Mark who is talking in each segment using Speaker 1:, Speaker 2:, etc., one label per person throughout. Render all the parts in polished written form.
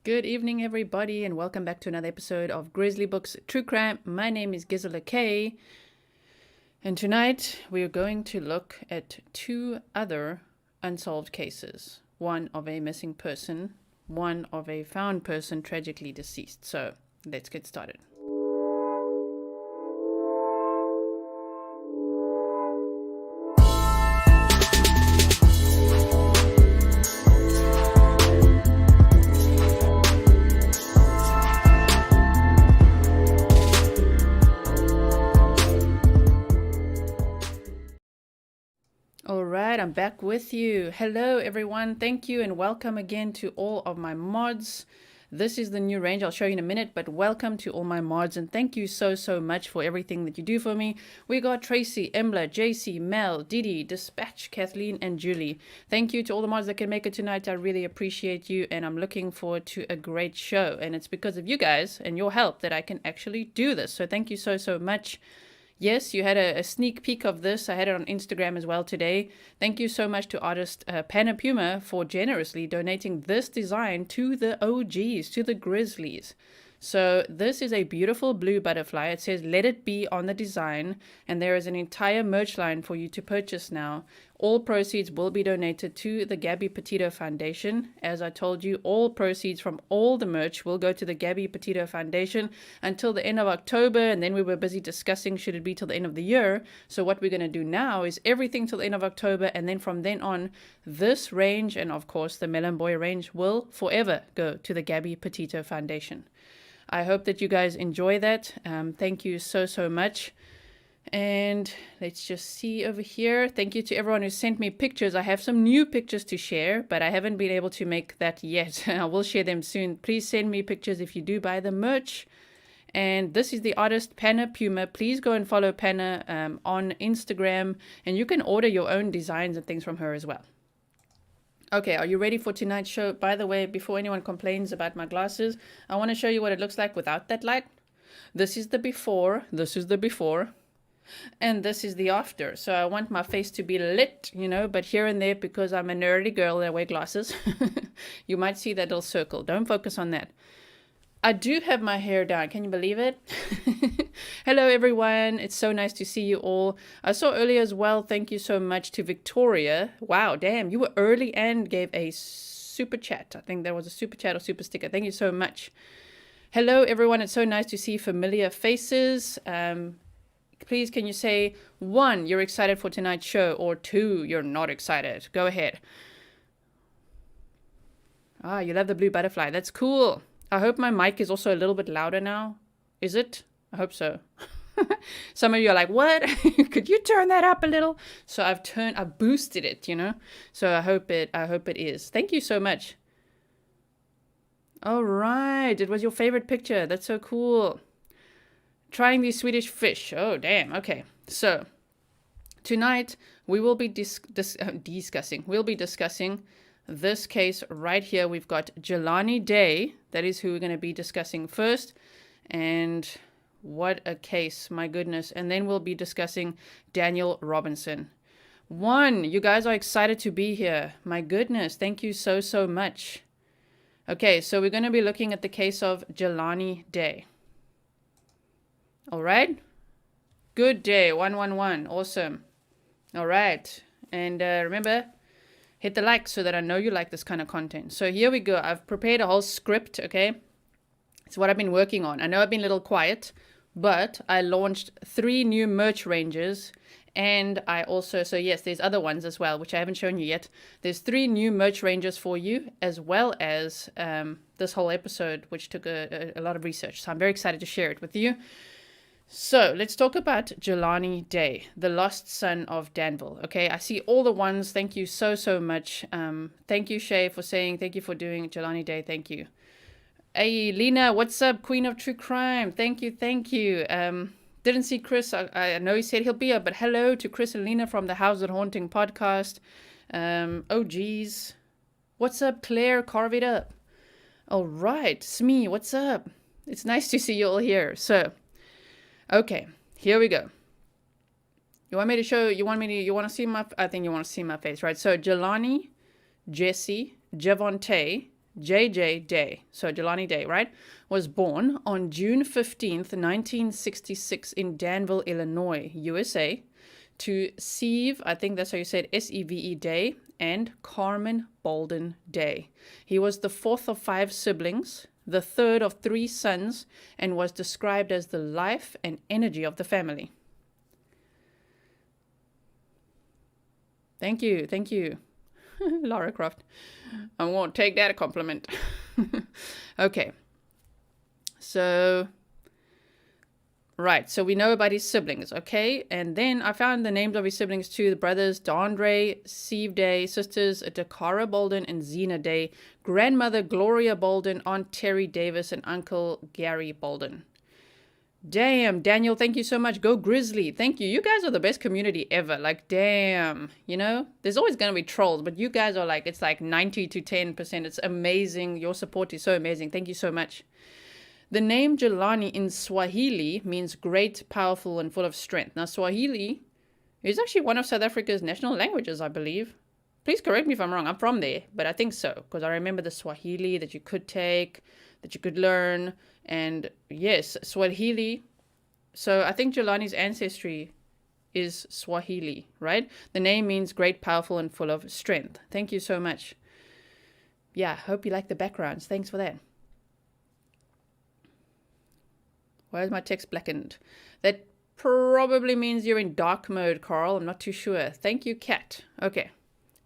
Speaker 1: Good evening, everybody, and welcome back to another episode of Grizzly Books True Crime. My name is Grizzly, and tonight we are going to look at two other unsolved cases. One of a missing person, one of a found person tragically deceased. So let's get started. Alright, I'm back with you. Hello everyone, thank you and welcome again to all of my mods. This is the new range, I'll show you in a minute, but welcome to all my mods and thank you so much for everything that you do for me. We got Tracy, Embla, JC, Mel, Didi, Dispatch, Kathleen and Julie. Thank you to all the mods that can make it tonight. I really appreciate you and I'm looking forward to a great show, and it's because of you guys and your help that I can actually do this. So thank you so much. Yes, you had a sneak peek of this. I had it on Instagram as well today. Thank you so much to artist Panna Puma for generously donating this design to the OGs, to the Grizzlies. So this is a beautiful blue butterfly. It says, "Let it be" on the design, and there is an entire merch line for you to purchase now. All proceeds will be donated to the Gabby Petito Foundation. As I told you, all proceeds from all the merch will go to the Gabby Petito Foundation until the end of October, and then we were busy discussing should it be till the end of the year. So what we're going to do now is everything till the end of October, and then from then on, this range, and of course the Melon Boy range, will forever go to the Gabby Petito Foundation. I hope that you guys enjoy that. Thank you so much. And let's just see over here. Thank you to everyone who sent me pictures. I have some new pictures to share, but I haven't been able to make that yet. I will share them soon. Please send me pictures if you do buy the merch. And this is the artist Panna Puma. Please go and follow Panna on Instagram, and you can order your own designs and things from her as well. Okay, are you ready for tonight's show? By the way, before anyone complains about my glasses, I want to show you what it looks like without that light. This is the before, and this is the after. So I want my face to be lit, but here and there, because I'm a nerdy girl that wear glasses, you might see that little circle. Don't focus on that. I do have my hair down. Can you believe it? Hello, everyone. It's so nice to see you all. I saw earlier as well. Thank you so much to Victoria. Wow, damn. You were early and gave a super chat. I think that was a super chat or super sticker. Thank you so much. Hello, everyone. It's so nice to see familiar faces. Please, can you say 1, you're excited for tonight's show, or 2, you're not excited? Go ahead. Ah, you love the blue butterfly. That's cool. I hope my mic is also a little bit louder now. Is it? I hope so. Some of you are like, what? Could you turn that up a little? So I've boosted it, So I hope it is. Thank you so much. All right. It was your favorite picture. That's so cool. Trying these Swedish fish. Oh, damn. Okay. So tonight we will be discussing this case right here. We've got Jelani Day. That is who we're going to be discussing first. And what a case, my goodness. And then we'll be discussing Daniel Robinson. You guys are excited to be here. My goodness, thank you so much. Okay, so we're going to be looking at the case of Jelani Day. All right. Good day, 111. Awesome. All right. And remember, hit the like so that I know you like this kind of content. So here we go. I've prepared a whole script, okay? It's what I've been working on. I know I've been a little quiet, but I launched 3 new merch ranges. And I also, so yes, there's other ones as well, which I haven't shown you yet. There's 3 new merch ranges for you, as well as this whole episode, which took a lot of research. So I'm very excited to share it with you. So let's talk about Jelani Day, the lost son of Danville. Okay, I see all the ones. Thank you so much. Thank you, Shay, for saying thank you for doing Jelani Day. Thank you. Hey, Lena, what's up? Queen of True Crime. Thank you. Didn't see Chris. I know he said he'll be here, but hello to Chris and Lena from the House of Haunting podcast. Oh, geez. What's up, Claire? Carve it up. All right. Smee, what's up? It's nice to see you all here. So, okay, here we go. You want to see my face, right? So Jelani, Jesse, Javonte, J.J. Day, so Jelani Day, right, was born on June 15th, 1966 in Danville, Illinois, USA, to Steve, I think that's how you say it, S-E-V-E Day, and Carmen Bolden Day. He was the fourth of 5 siblings, the third of 3 sons, and was described as the life and energy of the family. Thank you, thank you. Lara Croft. I won't take that a compliment. Okay. So, right. So we know about his siblings, okay? And then I found the names of his siblings too. The brothers, Dondre, Steve Day, sisters, Dakara Bolden and Zena Day, grandmother, Gloria Bolden, Aunt Terry Davis, and Uncle Gary Bolden. Damn, Daniel, thank you so much. Go Grizzly. Thank you. You guys are the best community ever. Like, damn, you know, there's always going to be trolls, but you guys are like, it's like 90 to 10%. It's amazing. Your support is so amazing. Thank you so much. The name Jelani in Swahili means great, powerful, and full of strength. Now, Swahili is actually one of South Africa's national languages, I believe. Please correct me if I'm wrong. I'm from there, but I think so, because I remember the Swahili that you could take, that you could learn. And yes, Swahili. So I think Jelani's ancestry is Swahili, right? The name means great, powerful, and full of strength. Thank you so much. Yeah, hope you like the backgrounds. Thanks for that. Why is my text blackened? That probably means you're in dark mode, Carl. I'm not too sure. Thank you, Kat. Okay.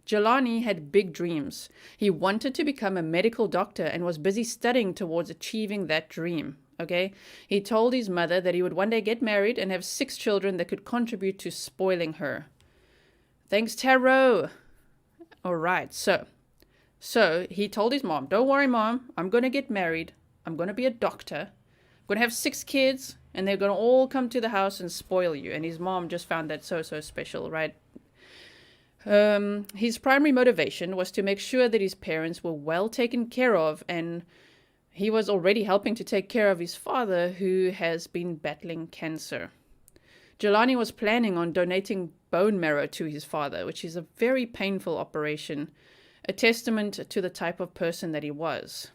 Speaker 1: Jelani had big dreams. He wanted to become a medical doctor and was busy studying towards achieving that dream. Okay? He told his mother that he would one day get married and have 6 children that could contribute to spoiling her. Thanks, Tarot. All right. So he told his mom, don't worry, Mom. I'm going to get married. I'm going to be a doctor. I'm going to have 6 kids and they're going to all come to the house and spoil you. And his mom just found that so special, right? His primary motivation was to make sure that his parents were well taken care of, and he was already helping to take care of his father, who has been battling cancer. Jelani was planning on donating bone marrow to his father, which is a very painful operation, a testament to the type of person that he was.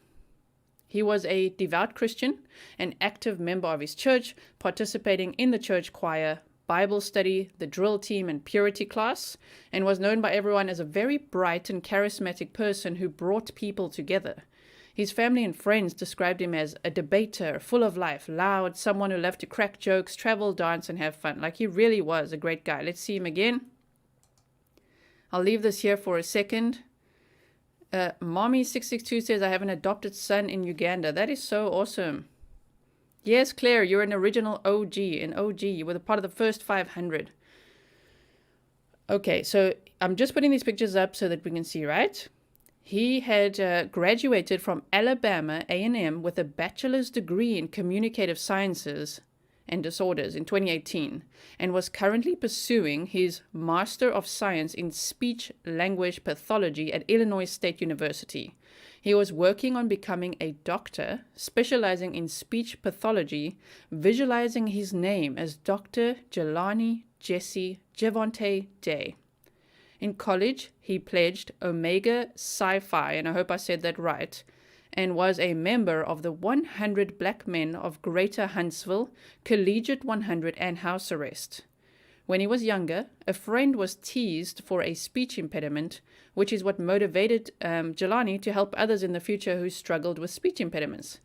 Speaker 1: He was a devout Christian, an active member of his church, participating in the church choir, Bible study, the drill team, and purity class, and was known by everyone as a very bright and charismatic person who brought people together. His family and friends described him as a debater, full of life, loud, someone who loved to crack jokes, travel, dance, and have fun. Like, he really was a great guy. Let's see him again. I'll leave this here for a second. Mommy662 says, I have an adopted son in Uganda. That is so awesome. Yes, Claire, you're an original OG. An OG. You were the part of the first 500. Okay, so I'm just putting these pictures up so that we can see, right? He had graduated from Alabama A&M with a bachelor's degree in communicative sciences and disorders in 2018 and was currently pursuing his Master of Science in Speech Language Pathology at Illinois State University. He was working on becoming a doctor, specializing in speech pathology, visualizing his name as Dr. Jelani Jesse Javonte Day. In college, he pledged Omega Psi Phi, and I hope I said that right, and was a member of the 100 Black Men of Greater Huntsville, Collegiate 100, and House Arrest. When he was younger, a friend was teased for a speech impediment, which is what motivated Jelani to help others in the future who struggled with speech impediments.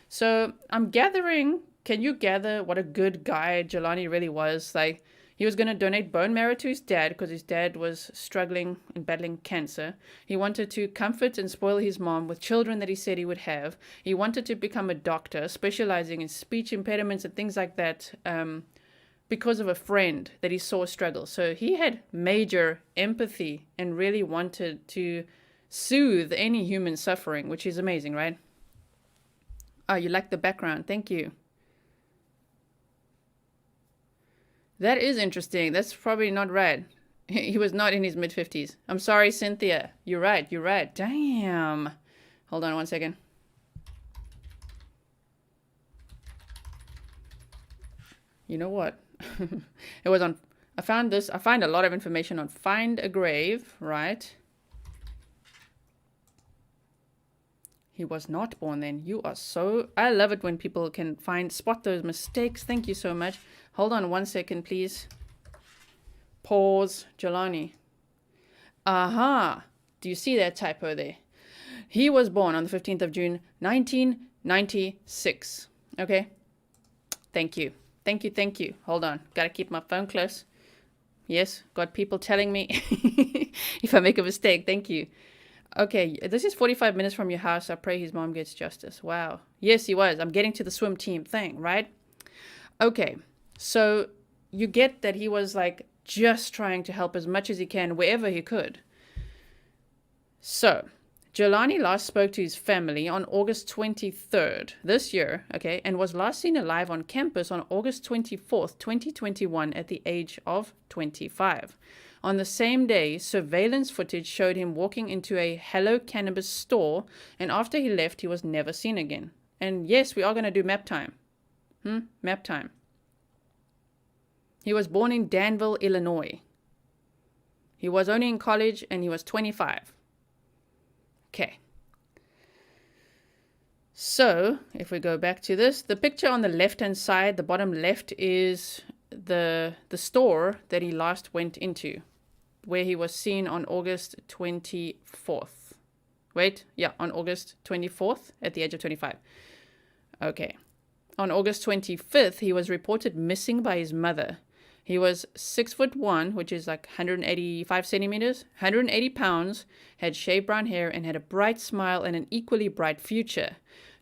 Speaker 1: So I'm gathering, can you gather what a good guy Jelani really was? Like, he was going to donate bone marrow to his dad because his dad was struggling and battling cancer. He wanted to comfort and spoil his mom with children that he said he would have. He wanted to become a doctor, specializing in speech impediments and things like that, because of a friend that he saw struggle. So he had major empathy and really wanted to soothe any human suffering, which is amazing, right? Oh, you like the background. Thank you. That is interesting. That's probably not right. He was not in his mid-50s. I'm sorry, Cynthia. You're right. You're right. Damn. Hold on one second. You know what? It was on, I found this, I find a lot of information on Find a Grave, right? He was not born then. You are so... I love it when people can spot those mistakes. Thank you so much. Hold on 1 second, please. Pause. Jelani. Aha. Do you see that typo there? He was born on the 15th of June, 1996. Okay? Thank you. Thank you, thank you. Hold on. Gotta keep my phone close. Yes, got people telling me if I make a mistake. Thank you. Okay, this is 45 minutes from your house. I pray his mom gets justice. Wow. Yes, he was. I'm getting to the swim team thing, right? Okay, so you get that he was like just trying to help as much as he can wherever he could. So, Jelani last spoke to his family on August 23rd this year, okay, and was last seen alive on campus on August 24th, 2021 at the age of 25. On the same day, surveillance footage showed him walking into a Hello Cannabis store, and after he left, he was never seen again. And yes, we are going to do map time. Map time. He was born in Danville, Illinois. He was only in college and he was 25. Okay. So, if we go back to this, the picture on the left-hand side, the bottom left, is the store that he last went into, where he was seen on August 24th. Wait, yeah, on August 24th at the age of 25. Okay. On August 25th, he was reported missing by his mother. He was 6'1", which is like 185 centimeters, 180 pounds, had shaved brown hair, and had a bright smile and an equally bright future.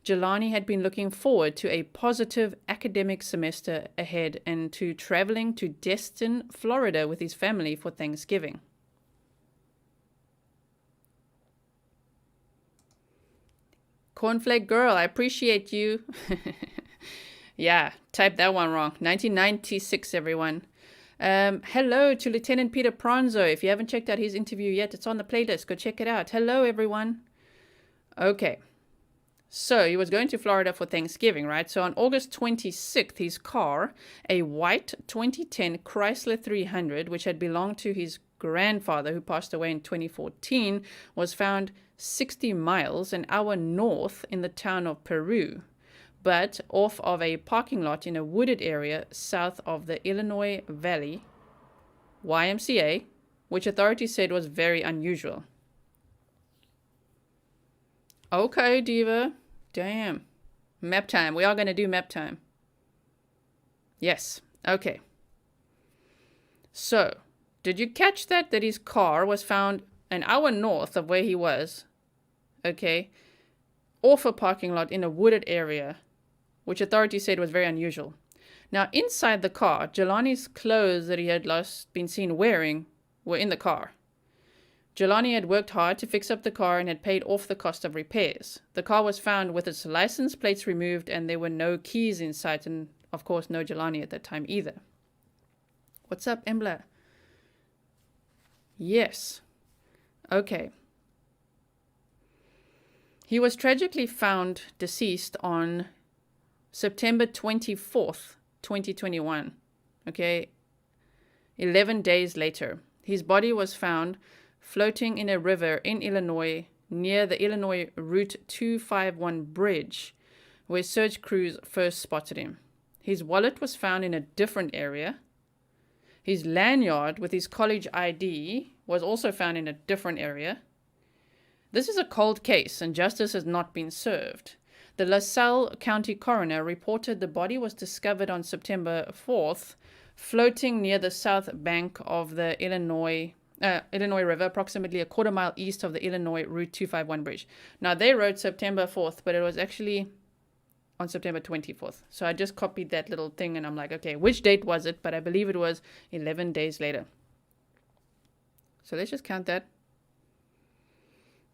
Speaker 1: Jelani had been looking forward to a positive academic semester ahead and to traveling to Destin, Florida with his family for Thanksgiving. Cornflake girl, I appreciate you. Yeah, typed that one wrong. 1996, everyone. Hello to Lieutenant Peter Pranzo. If you haven't checked out his interview yet, it's on the playlist. Go check it out. Hello, everyone. Okay. So he was going to Florida for Thanksgiving, right? So on August 26th, his car, a white 2010 Chrysler 300, which had belonged to his grandfather, who passed away in 2014, was found 60 miles an hour north in the town of Peru, but off of a parking lot in a wooded area south of the Illinois Valley YMCA, which authorities said was very unusual. Okay, Diva. Damn. Map time. We are going to do map time. Yes. Okay. So, did you catch that his car was found an hour north of where he was, okay, off a parking lot in a wooded area, which authorities said was very unusual. Now, inside the car, Jelani's clothes that he had last been seen wearing were in the car. Jelani had worked hard to fix up the car and had paid off the cost of repairs. The car was found with its license plates removed and there were no keys in sight, and of course no Jelani at that time either. What's up, Embla? Yes. Okay. He was tragically found deceased on September 24th, 2021. Okay. 11 days later. His body was found floating in a river in Illinois near the Illinois Route 251 bridge, where search crews first spotted him. His wallet was found in a different area. His lanyard with his college ID was also found in a different area. This is a cold case and justice has not been served. The LaSalle County coroner reported the body was discovered on September 4th, floating near the south bank of the Illinois River, approximately a quarter mile east of the Illinois Route 251 bridge. Now, they wrote September 4th, but it was actually on September 24th. So I just copied that little thing and I'm like, okay, which date was it? But I believe it was 11 days later. So let's just count that.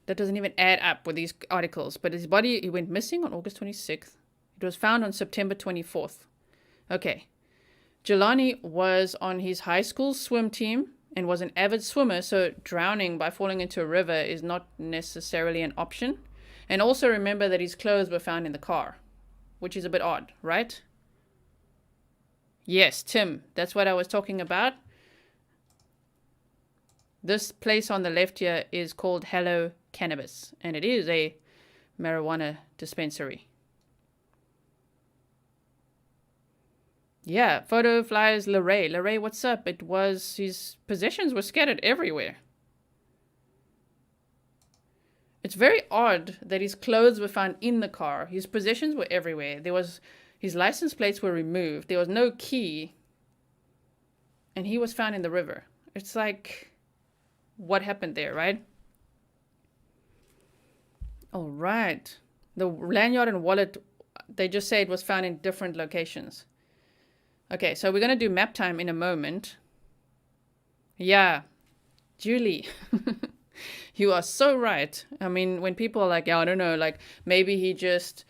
Speaker 1: That doesn't even add up with these articles. But his body, he went missing on August 26th. It was found on September 24th. Okay. Jelani was on his high school swim team and was an avid swimmer, so drowning by falling into a river is not necessarily an option. And also remember that his clothes were found in the car, which is a bit odd, right? Yes, Tim, that's what I was talking about. This place on the left here is called Hello Cannabis, and it is a marijuana dispensary. Yeah, photo flies LeRae. LeRae, what's up? It was, his possessions were scattered everywhere. It's very odd that his clothes were found in the car. His possessions were everywhere. His license plates were removed. There was no key. And he was found in the river. It's like, what happened there, right? All right. The lanyard and wallet, they just say it was found in different locations. Okay, so we're going to do map time in a moment. Yeah, Julie, you are so right. I mean, when people are like, yeah, I don't know, like maybe he just,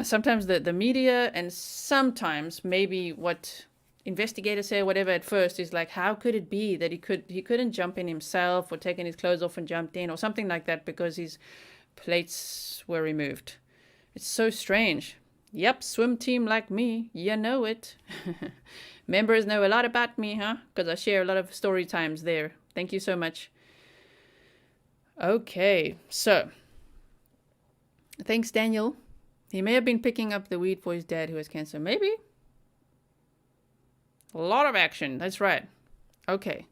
Speaker 1: sometimes the media and sometimes maybe what investigators say, whatever at first is like, how could it be that he couldn't jump in himself or taken his clothes off and jumped in or something like that because his plates were removed. It's so strange. Yep, swim team like me, you know it. Members know a lot about me, huh? Because I share a lot of story times there. Thank you so much. Okay, so thanks, Daniel. He may have been picking up the weed for his dad who has cancer. Maybe. A lot of action. That's right. Okay.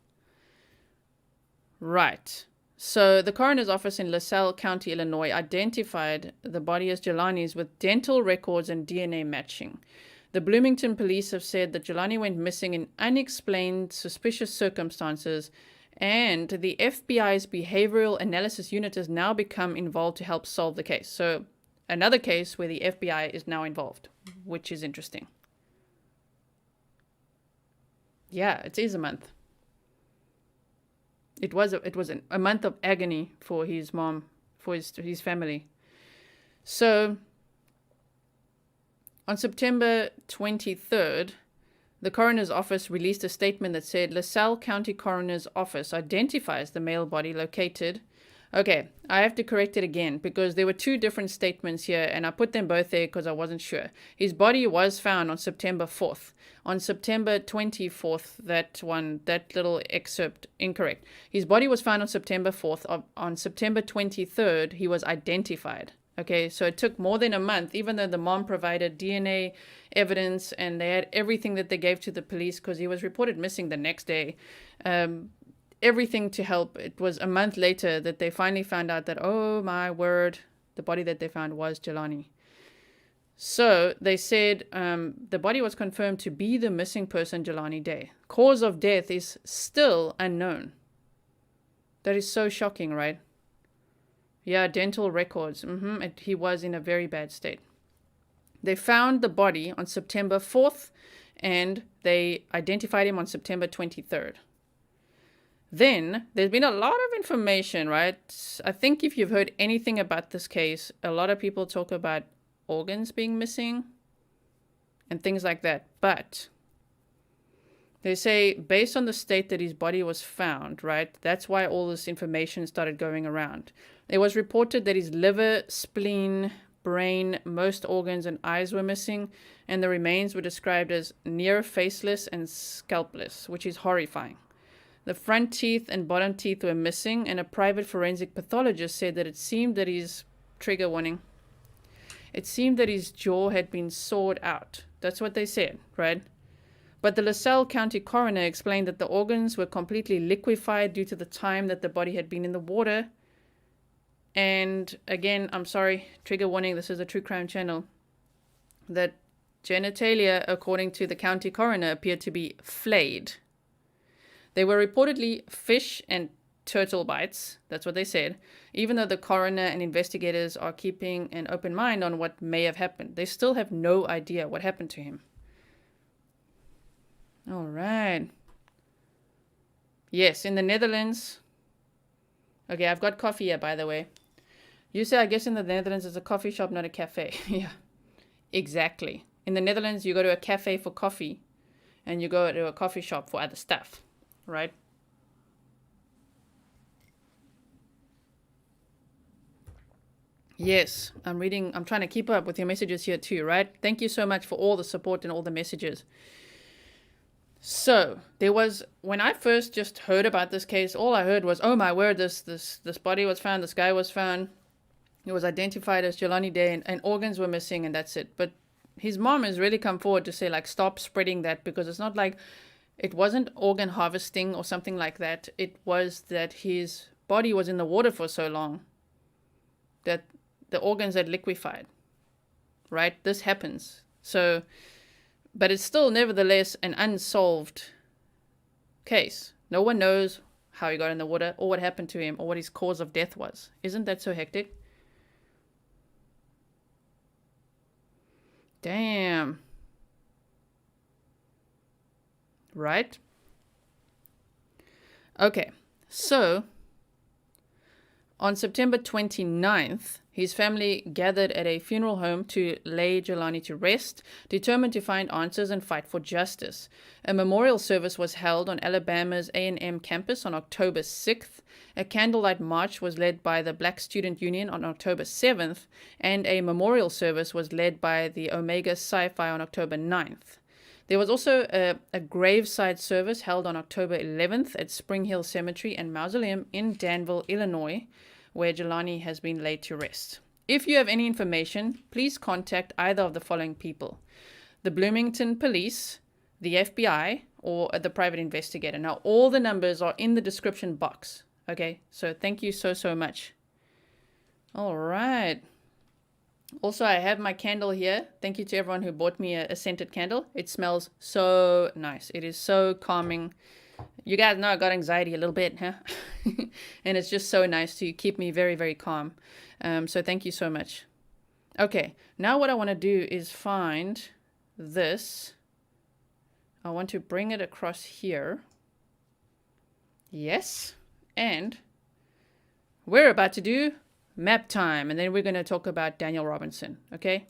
Speaker 1: Right. So the coroner's office in LaSalle County, Illinois, identified the body as Jelani's with dental records and DNA matching. The Bloomington police have said that Jelani went missing in unexplained, suspicious circumstances, and the FBI's behavioral analysis unit has now become involved to help solve the case. So another case where the FBI is now involved, which is interesting. Yeah, it is a month. It was a month of agony for his mom, for his family. So on September 23rd, the coroner's office released a statement that said LaSalle County Coroner's Office identifies the male body located. Okay, I have to correct it again because there were two different statements here and I put them both there because I wasn't sure. His body was found on September 4th. On September 24th, that little excerpt, incorrect. His body was found on September 4th. On September 23rd, he was identified. Okay, so it took more than a month, even though the mom provided DNA evidence and they had everything that they gave to the police because he was reported missing the next day. Everything to help. It was a month later that they finally found out that, oh my word, the body that they found was Jelani. So they said the body was confirmed to be the missing person Jelani Day. Cause of death is still unknown. That is so shocking, right? Yeah, dental records. He was in a very bad state. They found the body on September 4th and they identified him on September 23rd. Then there's been a lot of information, right? I think if you've heard anything about this case, a lot of people talk about organs being missing and things like that. But they say based on the state that his body was found, right? That's why all this information started going around. It was reported that his liver, spleen, brain, most organs and eyes were missing, and the remains were described as near faceless and scalpless, which is horrifying. The front teeth and bottom teeth were missing, and a private forensic pathologist said that it seemed that his, trigger warning, it seemed that his jaw had been sawed out. That's what they said, right? But the LaSalle County coroner explained that the organs were completely liquefied due to the time that the body had been in the water. And again, I'm sorry, trigger warning, this is a true crime channel. That genitalia, according to the county coroner, appeared to be flayed. They were reportedly fish and turtle bites. That's what they said. Even though the coroner and investigators are keeping an open mind on what may have happened, they still have no idea what happened to him. All right. Yes, in the Netherlands. Okay, I've got coffee here, by the way. You say, I guess in the Netherlands it's a coffee shop, not a cafe. Yeah, exactly. In the Netherlands, you go to a cafe for coffee and you go to a coffee shop for other stuff. Right? Yes, I'm trying to keep up with your messages here too, right? Thank you so much for all the support and all the messages. So there was, when I first just heard about this case, all I heard was, oh my word, this body was found, this guy was found. It was identified as Jelani Day, and organs were missing, and that's it. But his mom has really come forward to say, like, stop spreading that, because it's not like it wasn't organ harvesting or something like that. It was that his body was in the water for so long that the organs had liquefied, right? This happens. So, but it's still nevertheless an unsolved case. No one knows how he got in the water or what happened to him or what his cause of death was. Isn't that so hectic? Damn. Right? Okay, so on September 29th, his family gathered at a funeral home to lay Jelani to rest, determined to find answers and fight for justice. A memorial service was held on Alabama's A&M campus on October 6th. A candlelight march was led by the Black Student Union on October 7th, and a memorial service was led by the Omega Psi-Phi on October 9th. There was also a graveside service held on October 11th at Spring Hill Cemetery and Mausoleum in Danville, Illinois, where Jelani has been laid to rest. If you have any information, please contact either of the following people: the Bloomington Police, the FBI, or the Private Investigator. Now, all the numbers are in the description box. Okay, so thank you so much. All right. Also, I have my candle here. Thank you to everyone who bought me a scented candle. It smells so nice. It is so calming. You guys know I got anxiety a little bit, huh? And it's just so nice to keep me very, very calm. So thank you so much. Okay, now what I want to do is find this. I want to bring it across here. Yes. And we're about to do map time, and then we're going to talk about Daniel Robinson, okay?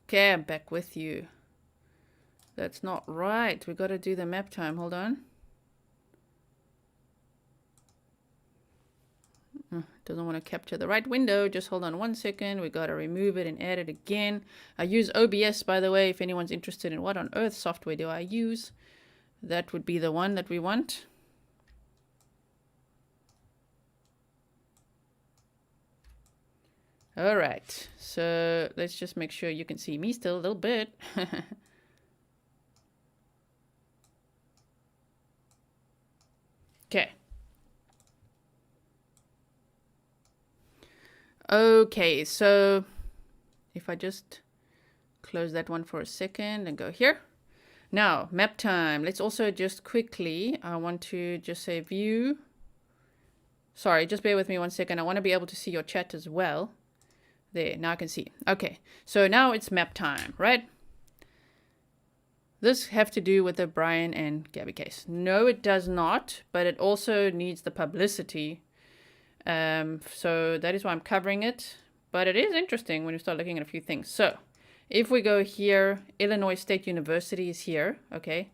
Speaker 1: Okay, I'm back with you. That's not right. We got to do the map time. Hold on. Doesn't want to capture the right window. Just hold on 1 second. We got to remove it and add it again. I use OBS, by the way, if anyone's interested in what on earth software do I use. That would be the one that we want. All right. So let's just make sure you can see me still a little bit. Okay. Okay, so if I just close that one for a second and go here. Now, map time. Let's also just quickly, I want to just say view. Sorry, just bear with me 1 second. I want to be able to see your chat as well. There, now I can see. Okay, so now it's map time, right? This have to do with the Brian and Gabby case. No, it does not, but it also needs the publicity. So that is why I'm covering it. But it is interesting when you start looking at a few things. So if we go here, Illinois State University is here, okay?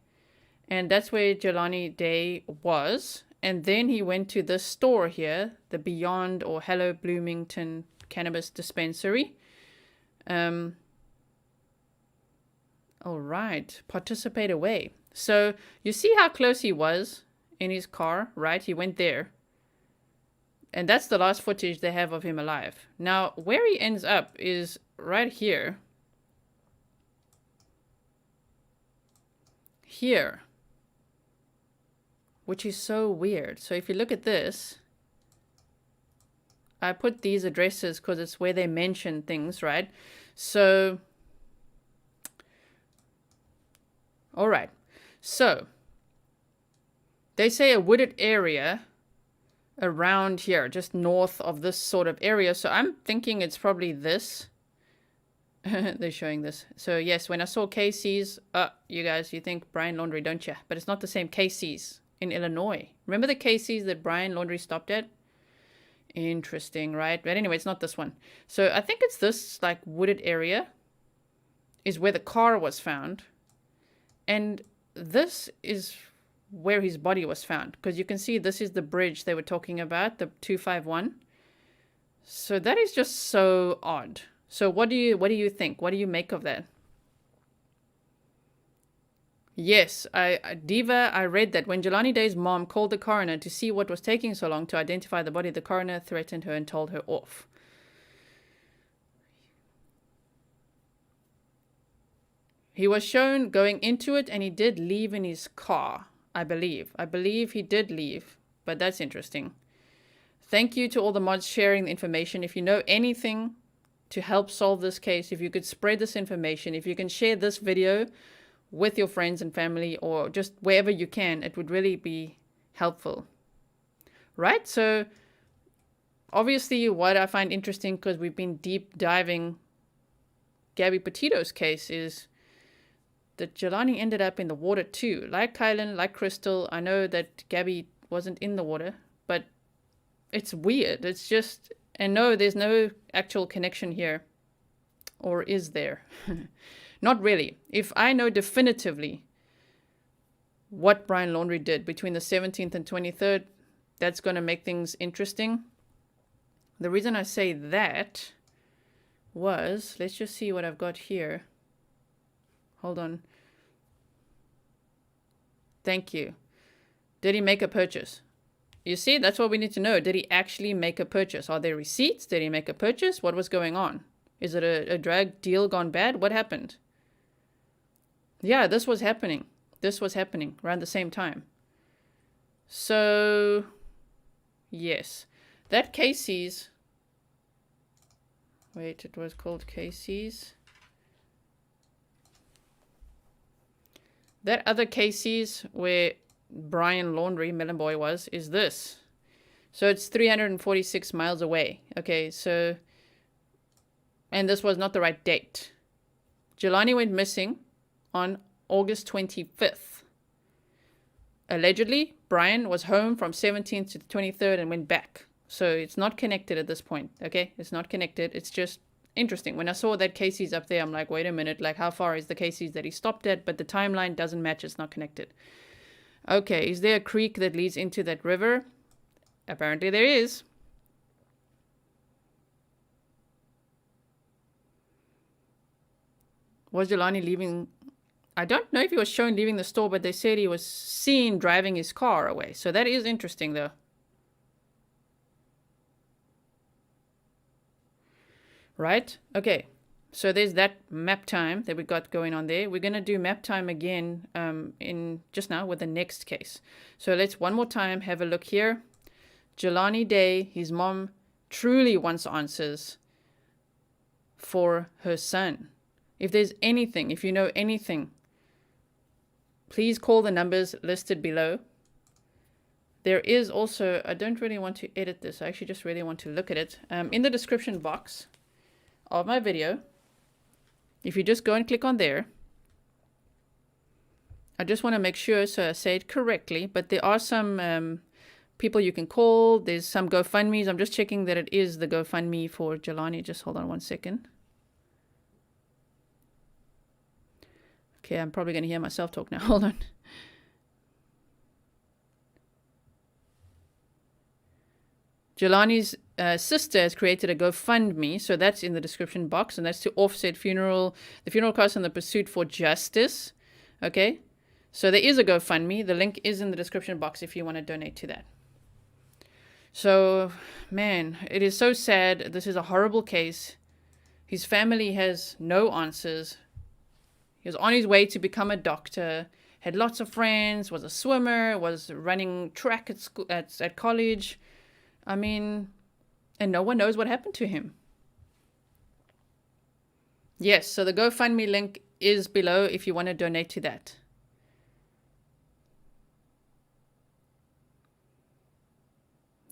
Speaker 1: And that's where Jelani Day was. And then he went to this store here, the Beyond or Hello Bloomington Cannabis Dispensary. All right, participate away. So you see how close he was in his car, right? He went there. And that's the last footage they have of him alive. Now, where he ends up is right here. Here. Which is so weird. So if you look at this, I put these addresses because it's where they mention things, right? So, all right. So, they say a wooded area around here, just north of this sort of area. So I'm thinking it's probably this. They're showing this. So yes, when I saw Casey's, you guys, you think Brian Laundrie, don't you? But it's not the same Casey's in Illinois. Remember the Casey's that Brian Laundrie stopped at? Interesting, right? But anyway, it's not this one. So I think it's this like wooded area is where the car was found. And this is where his body was found. Because you can see this is the bridge they were talking about, the 251. So that is just so odd. So what do you think? What do you make of that? Yes, Diva, I read that when Jelani Day's mom called the coroner to see what was taking so long to identify the body, the coroner threatened her and told her off. He was shown going into it, and he did leave in his car, I believe. I believe he did leave, but that's interesting. Thank you to all the mods sharing the information. If you know anything to help solve this case, if you could spread this information, if you can share this video with your friends and family, or just wherever you can, it would really be helpful. Right? So obviously what I find interesting, because we've been deep diving Gabby Petito's case, is that Jelani ended up in the water too. Like Kylan, like Crystal, I know that Gabby wasn't in the water, but it's weird. It's just, and no, there's no actual connection here. Or is there? Not really. If I know definitively what Brian Laundrie did between the 17th and 23rd, that's going to make things interesting. The reason I say that was, let's just see what I've got here. Hold on. Thank you. Did he make a purchase? You see, that's what we need to know. Did he actually make a purchase? Are there receipts? Did he make a purchase? What was going on? Is it a drug deal gone bad? What happened? Yeah, this was happening. This was happening around the same time. So, yes. That Casey's... Wait, it was called Casey's. That other Casey's where Brian Laundrie, Melon Boy, was, is this. So it's 346 miles away. Okay, so... And this was not the right date. Jelani went missing on August 25th. Allegedly, Brian was home from 17th to the 23rd and went back. So it's not connected at this point. Okay, it's not connected. It's just interesting. When I saw that Casey's up there, I'm like, wait a minute, like how far is the Casey's that he stopped at? But the timeline doesn't match. It's not connected. Okay, is there a creek that leads into that river? Apparently there is. Was Jelani leaving? I don't know if he was shown leaving the store, but they said he was seen driving his car away. So that is interesting, though. Right? Okay. So there's that map time that we got going on there. We're going to do map time again in just now with the next case. So let's one more time have a look here. Jelani Day, his mom truly wants answers for her son. If there's anything, if you know anything, please call the numbers listed below. There is also, I don't really want to edit this. I actually just really want to look at it. In the description box of my video, if you just go and click on there, I just want to make sure so I say it correctly, but there are some people you can call. There's some GoFundMes. I'm just checking that it is the GoFundMe for Jelani. Just hold on one second. Okay, I'm probably going to hear myself talk now. Hold on. Jelani's sister has created a GoFundMe, so that's in the description box, and that's to offset the funeral costs and the pursuit for justice. Okay, so there is a GoFundMe. The link is in the description box if you want to donate to that. So, man, it is so sad. This is a horrible case. His family has no answers. He was on his way to become a doctor, had lots of friends, was a swimmer, was running track at school, at college. I mean, and no one knows what happened to him. Yes, so the GoFundMe link is below if you want to donate to that.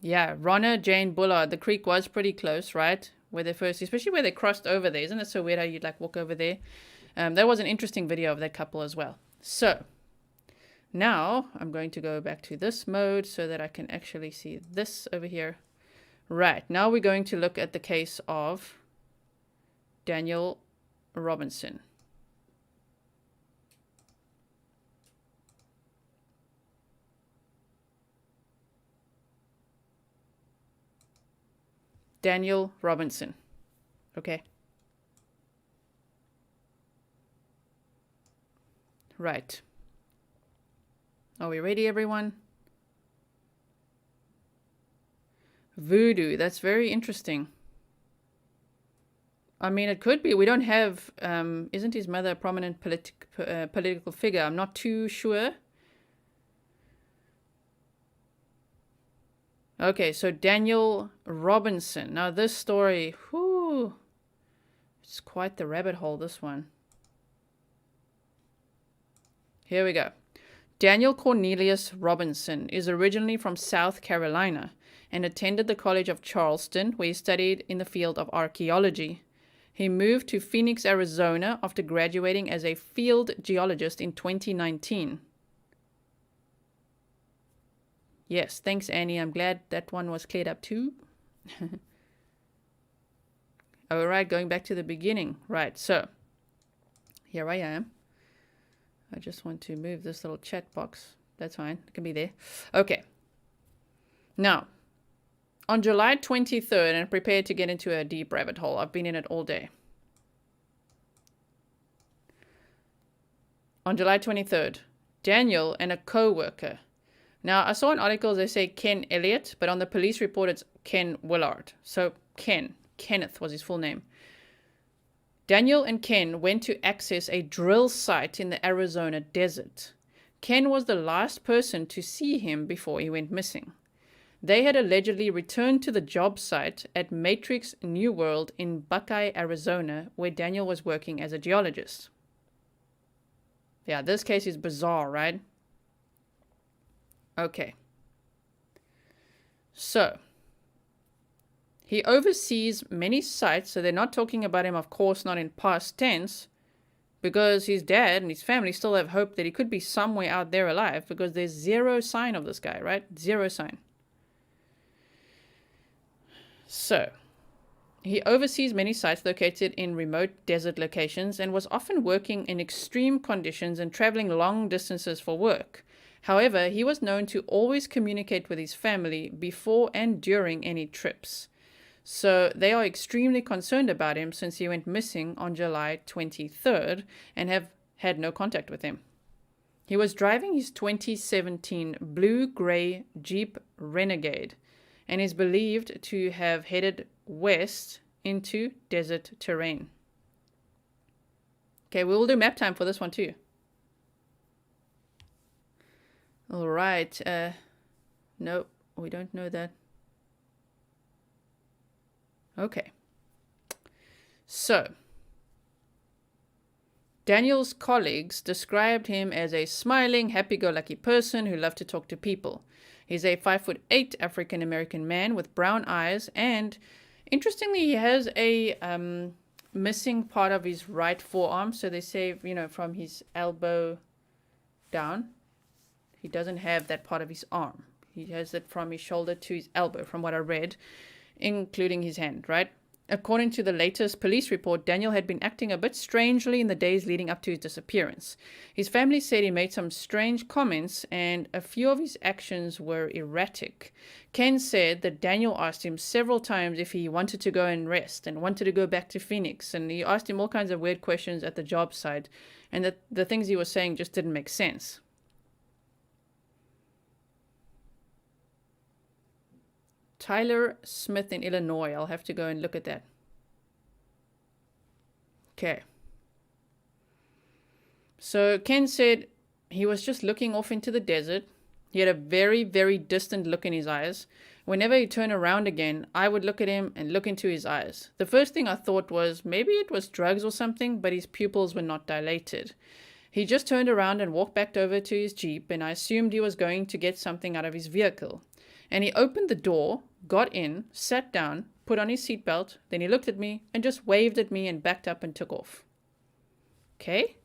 Speaker 1: Yeah, Ronna Jane Bullard. The creek was pretty close, right? Where they first, especially where they crossed over there. Isn't it so weird how you'd like walk over there? That was an interesting video of that couple as well. So now I'm going to go back to this mode so that I can actually see this over here. Right, now we're going to look at the case of Daniel Robinson. Daniel Robinson. Okay. Right. Are we ready, everyone? Voodoo. That's very interesting. I mean, it could be. We don't have, isn't his mother a prominent political figure? I'm not too sure. Okay, so Daniel Robinson. Now this story, whoo, it's quite the rabbit hole, this one. Here we go. Daniel Cornelius Robinson is originally from South Carolina and attended the College of Charleston, where he studied in the field of archaeology. He moved to Phoenix, Arizona after graduating as a field geologist in 2019. Yes, thanks, Annie. I'm glad that one was cleared up too. All right, going back to the beginning. Right, so here I am. I just want to move this little chat box. That's fine. It can be there. Okay. Now, on July 23rd, and prepared to get into a deep rabbit hole. I've been in it all day. On July 23rd, Daniel and a co-worker. Now, I saw in articles they say Ken Elliott, but on the police report it's Ken Willard. So Kenneth was his full name. Daniel and Ken went to access a drill site in the Arizona desert. Ken was the last person to see him before he went missing. They had allegedly returned to the job site at Matrix New World in Buckeye, Arizona, where Daniel was working as a geologist. Yeah, this case is bizarre, right? Okay. So, he oversees many sites, so they're not talking about him, of course, not in past tense, because his dad and his family still have hope that he could be somewhere out there alive, because there's zero sign of this guy, right? Zero sign. So, he oversees many sites located in remote desert locations and was often working in extreme conditions and traveling long distances for work. However, he was known to always communicate with his family before and during any trips. So they are extremely concerned about him since he went missing on July 23rd and have had no contact with him. He was driving his 2017 blue-gray Jeep Renegade and is believed to have headed west into desert terrain. Okay, we will do map time for this one too. All right. Nope, we don't know that. Okay. So, Daniel's colleagues described him as a smiling, happy-go-lucky person who loved to talk to people. He's a 5'8" African-American man with brown eyes, and interestingly, he has a missing part of his right forearm. So they say, from his elbow down, he doesn't have that part of his arm. He has it from his shoulder to his elbow, from what I read, including his hand, right? According to the latest police report, Daniel had been acting a bit strangely in the days leading up to his disappearance. His family said he made some strange comments and a few of his actions were erratic. Ken said that Daniel asked him several times if he wanted to go and rest and wanted to go back to Phoenix, and he asked him all kinds of weird questions at the job site, and that the things he was saying just didn't make sense. Tyler Smith in Illinois. I'll have to go and look at that. Okay. So Ken said he was just looking off into the desert. He had a very, very distant look in his eyes. Whenever he turned around again, I would look at him and look into his eyes. The first thing I thought was maybe it was drugs or something, but his pupils were not dilated. He just turned around and walked back over to his Jeep, and I assumed he was going to get something out of his vehicle. And he opened the door, got in, sat down, put on his seatbelt, then he looked at me and just waved at me and backed up and took off. Okay?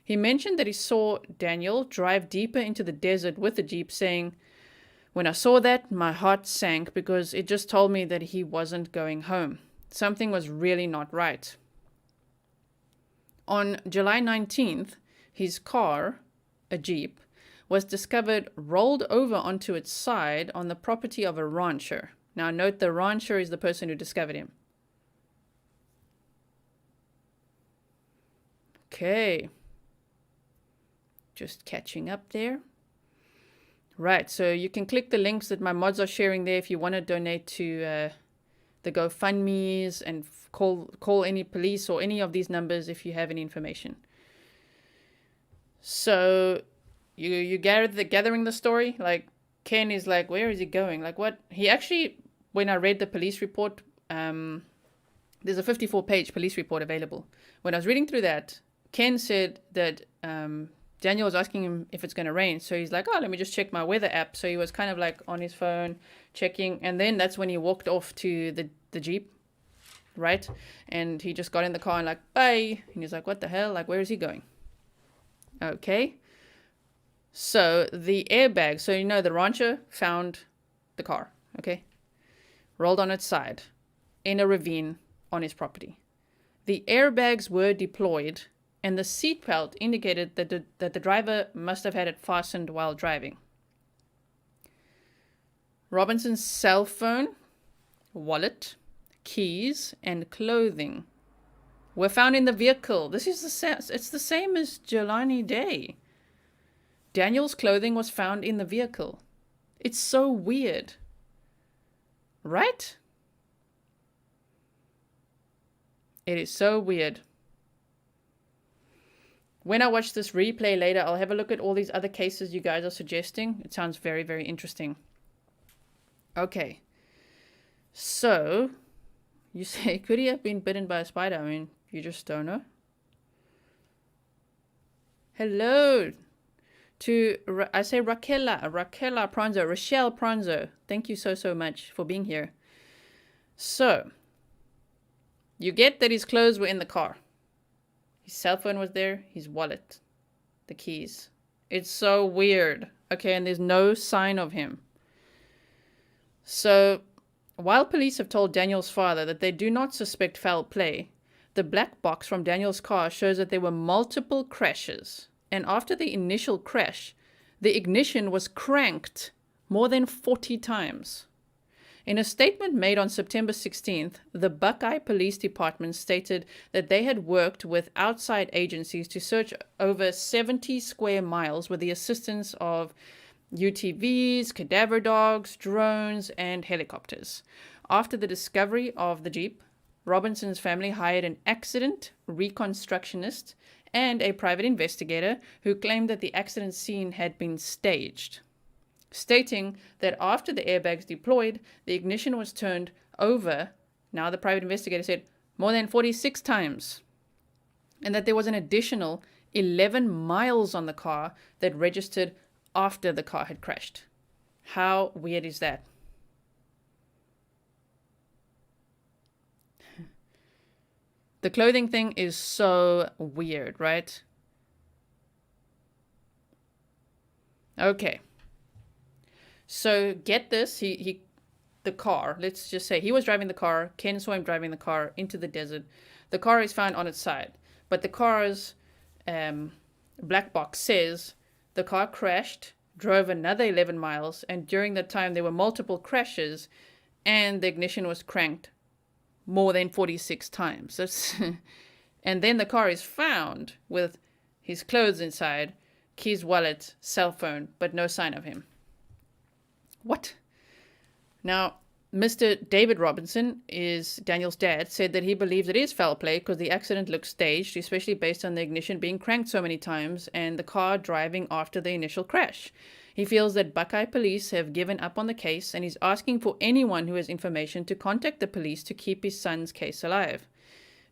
Speaker 1: He mentioned that he saw Daniel drive deeper into the desert with the Jeep, saying, "When I saw that, my heart sank because it just told me that he wasn't going home. Something was really not right." On July 19th, his car, a Jeep, was discovered rolled over onto its side on the property of a rancher. Now note the rancher is the person who discovered him. Okay. Just catching up there. Right, so you can click the links that my mods are sharing there if you want to donate to the GoFundMes and call any police or any of these numbers if you have any information. So you gathering the story. Like Ken is like, where is he going? Like what? He actually, when I read the police report, there's a 54-page police report available. When I was reading through that, Ken said that Daniel was asking him if it's going to rain. So he's like, oh, let me just check my weather app. So he was kind of like on his phone checking. And then that's when he walked off to the Jeep, right? And he just got in the car and like, bye. And he's like, what the hell? Like, where is he going? Okay. So the airbag. So, the rancher found the car, okay? Rolled on its side in a ravine on his property. The airbags were deployed, and the seatbelt indicated that the driver must have had it fastened while driving. Robinson's cell phone, wallet, keys, and clothing were found in the vehicle. It's the same as Jelani Day. Daniel's clothing was found in the vehicle. It's so weird. Right? It is so weird. When I watch this replay later, I'll have a look at all these other cases you guys are suggesting. It sounds very, very interesting. Okay. So, you say, could he have been bitten by a spider? I mean, you just don't know. Hello to, I say Rochelle Pranzo. Thank you so much for being here. So, you get that his clothes were in the car. His cell phone was there, his wallet, the keys. It's so weird. Okay, and there's no sign of him. So, while police have told Daniel's father that they do not suspect foul play, the black box from Daniel's car shows that there were multiple crashes. And after the initial crash, the ignition was cranked more than 40 times. In a statement made on September 16th, the Buckeye Police Department stated that they had worked with outside agencies to search over 70 square miles with the assistance of UTVs, cadaver dogs, drones, and helicopters. After the discovery of the Jeep, Robinson's family hired an accident reconstructionist and a private investigator who claimed that the accident scene had been staged, stating that after the airbags deployed, the ignition was turned over, now the private investigator said, more than 46 times, and that there was an additional 11 miles on the car that registered after the car had crashed. How weird is that? The clothing thing is so weird, right? Okay. So get this, the car, let's just say he was driving the car, Ken saw him driving the car into the desert. The car is found on its side, but the car's black box says the car crashed, drove another 11 miles, and during that time there were multiple crashes and the ignition was cranked more than 46 times. And then the car is found with his clothes inside, keys, wallet, cell phone, but no sign of him. What? Now, Mr. David Robinson, is Daniel's dad, said that he believes it is foul play because the accident looks staged, especially based on the ignition being cranked so many times and the car driving after the initial crash. He feels that Buckeye police have given up on the case and he's asking for anyone who has information to contact the police to keep his son's case alive.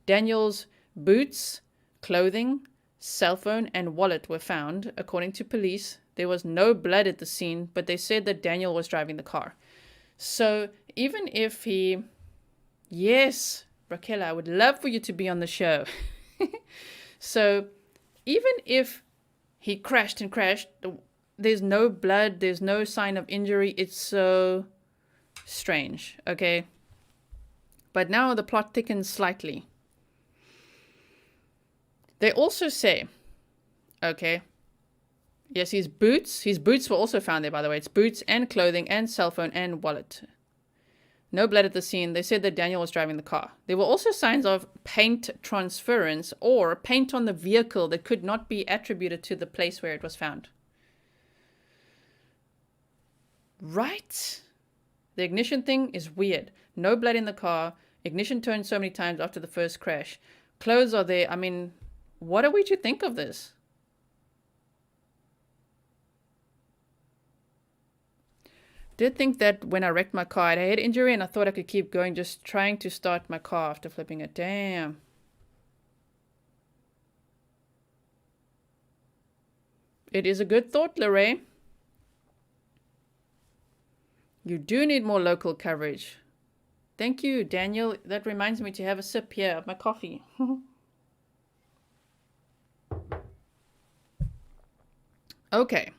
Speaker 1: Daniel's boots, clothing, cell phone, and wallet were found. According to police, there was no blood at the scene, but they said that Daniel was driving the car. So even if he... Yes, Raquel, I would love for you to be on the show. So even if he crashed, there's no blood, there's no sign of injury. It's so strange, okay? But now the plot thickens slightly. They also say, okay, yes, his boots were also found there, by the way. It's boots and clothing and cell phone and wallet. No blood at the scene. They said that Daniel was driving the car. There were also signs of paint transference or paint on the vehicle that could not be attributed to the place where it was found. Right? The ignition thing is weird. No blood in the car. Ignition turned so many times after the first crash. Clothes are there. I mean, what are we to think of this? Did think that when I wrecked my car, I had a head injury and I thought I could keep going just trying to start my car after flipping it. Damn. It is a good thought, Lorraine. You do need more local coverage. Thank you, Daniel. That reminds me to have a sip here of my coffee. Okay.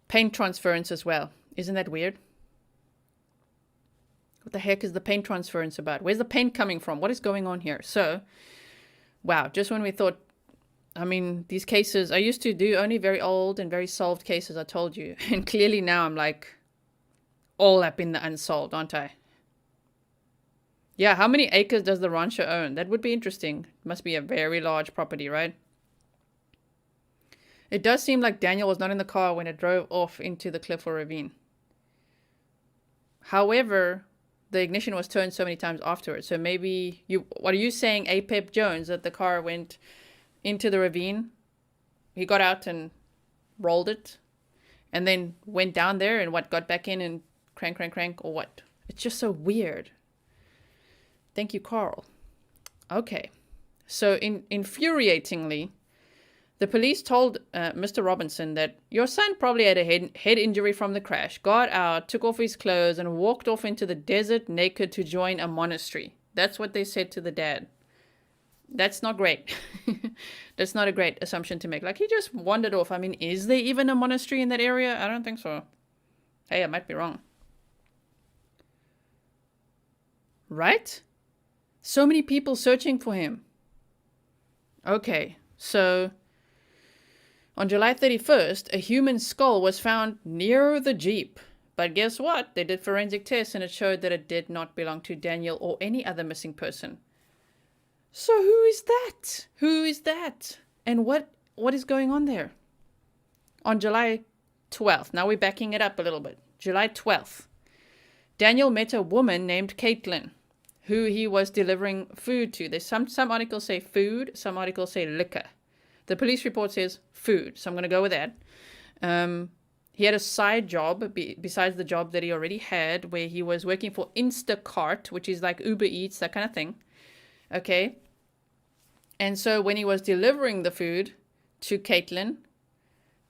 Speaker 1: Paint transference as well. Isn't that weird? What the heck is the paint transference about? Where's the paint coming from? What is going on here? So, wow, just when we thought, I mean, these cases, I used to do only very old and very solved cases, I told you. And clearly now I'm like all up in the unsolved, aren't I? Yeah, how many acres does the rancher own? That would be interesting. Must be a very large property, right? It does seem like Daniel was not in the car when it drove off into the cliff or ravine. However, the ignition was turned so many times afterwards. So maybe what are you saying, Apep Jones, that the car went into the ravine? He got out and rolled it and then went down there and got back in and crank, or what? It's just so weird. Thank you, Carl. Okay. So infuriatingly, the police told Mr. Robinson that your son probably had a head injury from the crash, got out, took off his clothes, and walked off into the desert naked to join a monastery. That's what they said to the dad. That's not great. That's not a great assumption to make. Like, he just wandered off. I mean, is there even a monastery in that area? I don't think so. Hey, I might be wrong. Right? So many people searching for him. Okay, so on July 31st, a human skull was found near the Jeep. But guess what? They did forensic tests and it showed that it did not belong to Daniel or any other missing person. So who is that? Who is that? And what is going on there? On July 12th, now we're backing it up a little bit. July 12th, Daniel met a woman named Caitlin, who he was delivering food to. There's some articles say food, some articles say liquor. The police report says food, so I'm going to go with that. He had a side job besides the job that he already had, where he was working for Instacart, which is like Uber Eats, that kind of thing. Okay. And so when he was delivering the food to Caitlin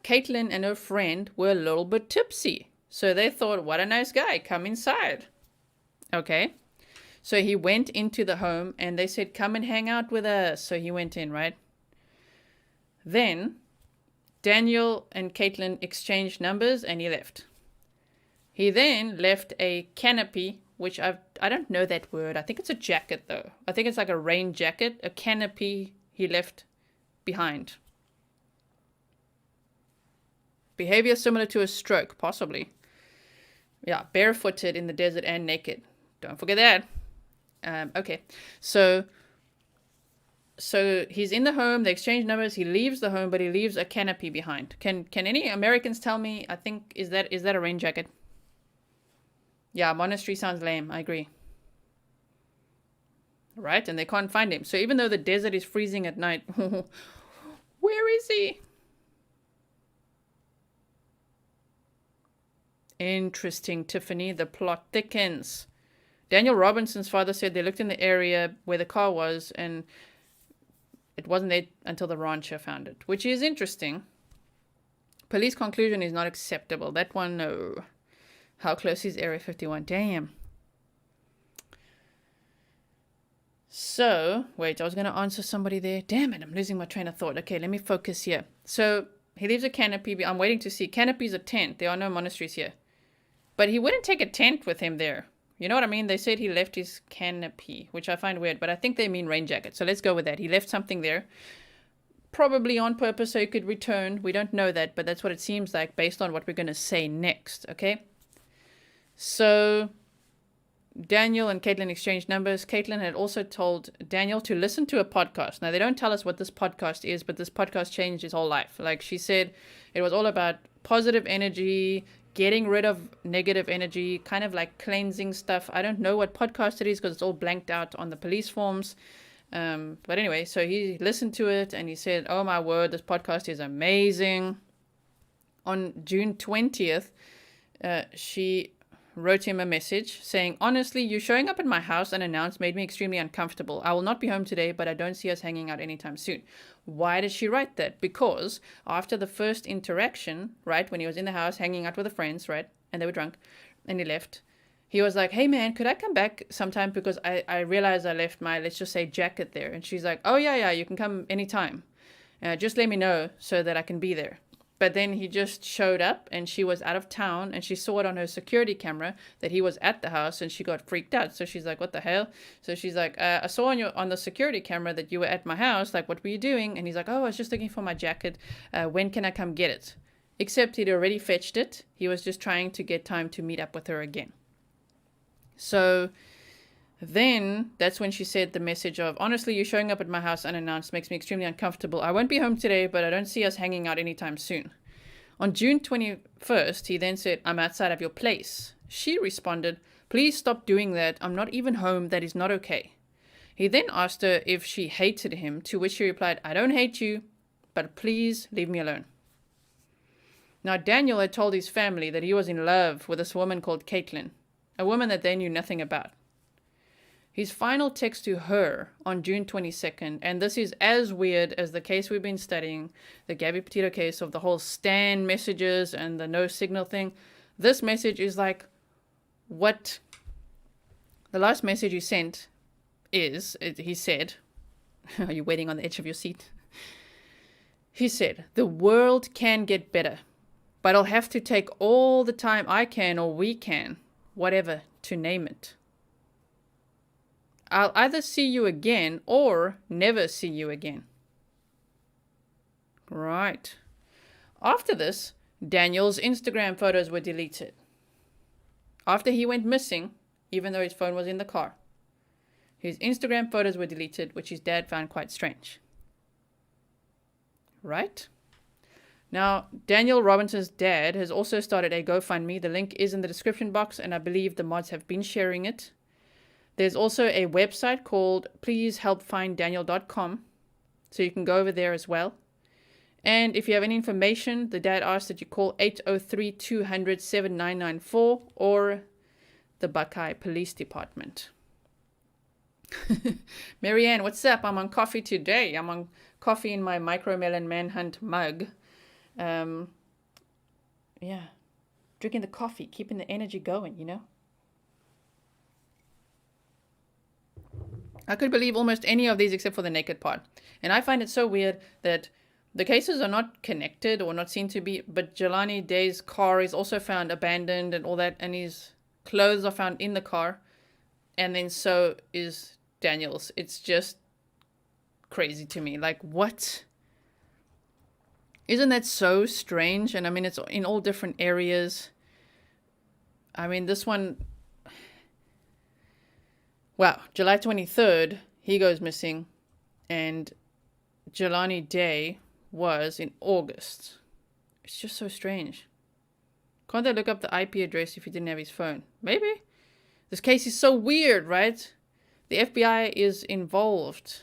Speaker 1: and her friend were a little bit tipsy. So they thought, what a nice guy, come inside. Okay. So he went into the home and they said, come and hang out with us. So he went in, right? Then Daniel and Caitlin exchanged numbers and he left. He then left a canopy, which I don't know that word. I think it's a jacket though. I think it's like a rain jacket, a canopy he left behind. Behavior similar to a stroke, possibly. Yeah, barefooted in the desert and naked. Don't forget that. Okay, so he's in the home, they exchange numbers, he leaves the home, but he leaves a canopy behind. Can any Americans tell me, I think, is that a rain jacket? Yeah, monastery sounds lame, I agree. Right, and they can't find him. So even though the desert is freezing at night, where is he? Interesting, Tiffany, the plot thickens. Daniel Robinson's father said they looked in the area where the car was and it wasn't there until the rancher found it, which is interesting. Police conclusion is not acceptable. That one, no. How close is Area 51? Damn. So, wait, I was going to answer somebody there. Damn it, I'm losing my train of thought. Okay, let me focus here. So, he leaves a canopy. I'm waiting to see. Canopy's a tent. There are no monasteries here. But he wouldn't take a tent with him there. You know what I mean? They said he left his canopy, which I find weird, but I think they mean rain jacket. So let's go with that. He left something there, probably on purpose so he could return. We don't know that, but that's what it seems like based on what we're going to say next, okay? So Daniel and Caitlin exchanged numbers. Caitlin had also told Daniel to listen to a podcast. Now, they don't tell us what this podcast is, but this podcast changed his whole life. Like she said, it was all about positive energy, getting rid of negative energy, kind of like cleansing stuff. I don't know what podcast it is because it's all blanked out on the police forms. But anyway, so he listened to it and he said, oh my word, this podcast is amazing. On June 20th, she wrote him a message saying, honestly, you showing up at my house unannounced made me extremely uncomfortable. I will not be home today, but I don't see us hanging out anytime soon. Why did she write that? Because after the first interaction, right, when he was in the house hanging out with the friends, right, and they were drunk, and he left, he was like, hey man, could I come back sometime because I realized I left my, let's just say, jacket there. And she's like, oh yeah, you can come anytime. Just let me know so that I can be there. But then he just showed up and she was out of town and she saw it on her security camera that he was at the house and she got freaked out. So she's like, what the hell? So she's like, I saw on the security camera that you were at my house. Like, what were you doing? And he's like, oh, I was just looking for my jacket. When can I come get it? Except he'd already fetched it. He was just trying to get time to meet up with her again. So then that's when she said the message of, honestly, you showing up at my house unannounced makes me extremely uncomfortable. I won't be home today, but I don't see us hanging out anytime soon. On June 21st, he then said, I'm outside of your place. She responded, please stop doing that. I'm not even home. That is not okay. He then asked her if she hated him, to which she replied, I don't hate you, but please leave me alone. Now, Daniel had told his family that he was in love with this woman called Caitlin, a woman that they knew nothing about. His final text to her on June 22nd, and this is as weird as the case we've been studying, the Gabby Petito case of the whole Stan messages and the no signal thing. This message is like what the last message he sent is, he said, are you waiting on the edge of your seat? He said, the world can get better, but I'll have to take all the time I can or we can, whatever, to name it. I'll either see you again or never see you again. Right. After this, Daniel's Instagram photos were deleted. After he went missing, even though his phone was in the car, his Instagram photos were deleted, which his dad found quite strange. Right? Now, Daniel Robinson's dad has also started a GoFundMe. The link is in the description box, and I believe the mods have been sharing it. There's also a website called pleasehelpfinddaniel.com, so you can go over there as well. And if you have any information, the dad asks that you call 803-200-7994 or the Buckeye Police Department. Marianne, what's up? I'm on coffee today. I'm on coffee in my Micromelon Manhunt mug. Yeah, drinking the coffee, keeping the energy going, you know? I could believe almost any of these except for the naked part. And I find it so weird that the cases are not connected or not seen to be, but Jelani Day's car is also found abandoned and all that, and his clothes are found in the car, and then so is Daniel's. It's just crazy to me. Like, what? Isn't that so strange? And I mean, it's in all different areas. I mean, this one... Wow, July 23rd, he goes missing, and Jelani Day was in August. It's just so strange. Can't they look up the IP address if he didn't have his phone? Maybe. This case is so weird, right? The FBI is involved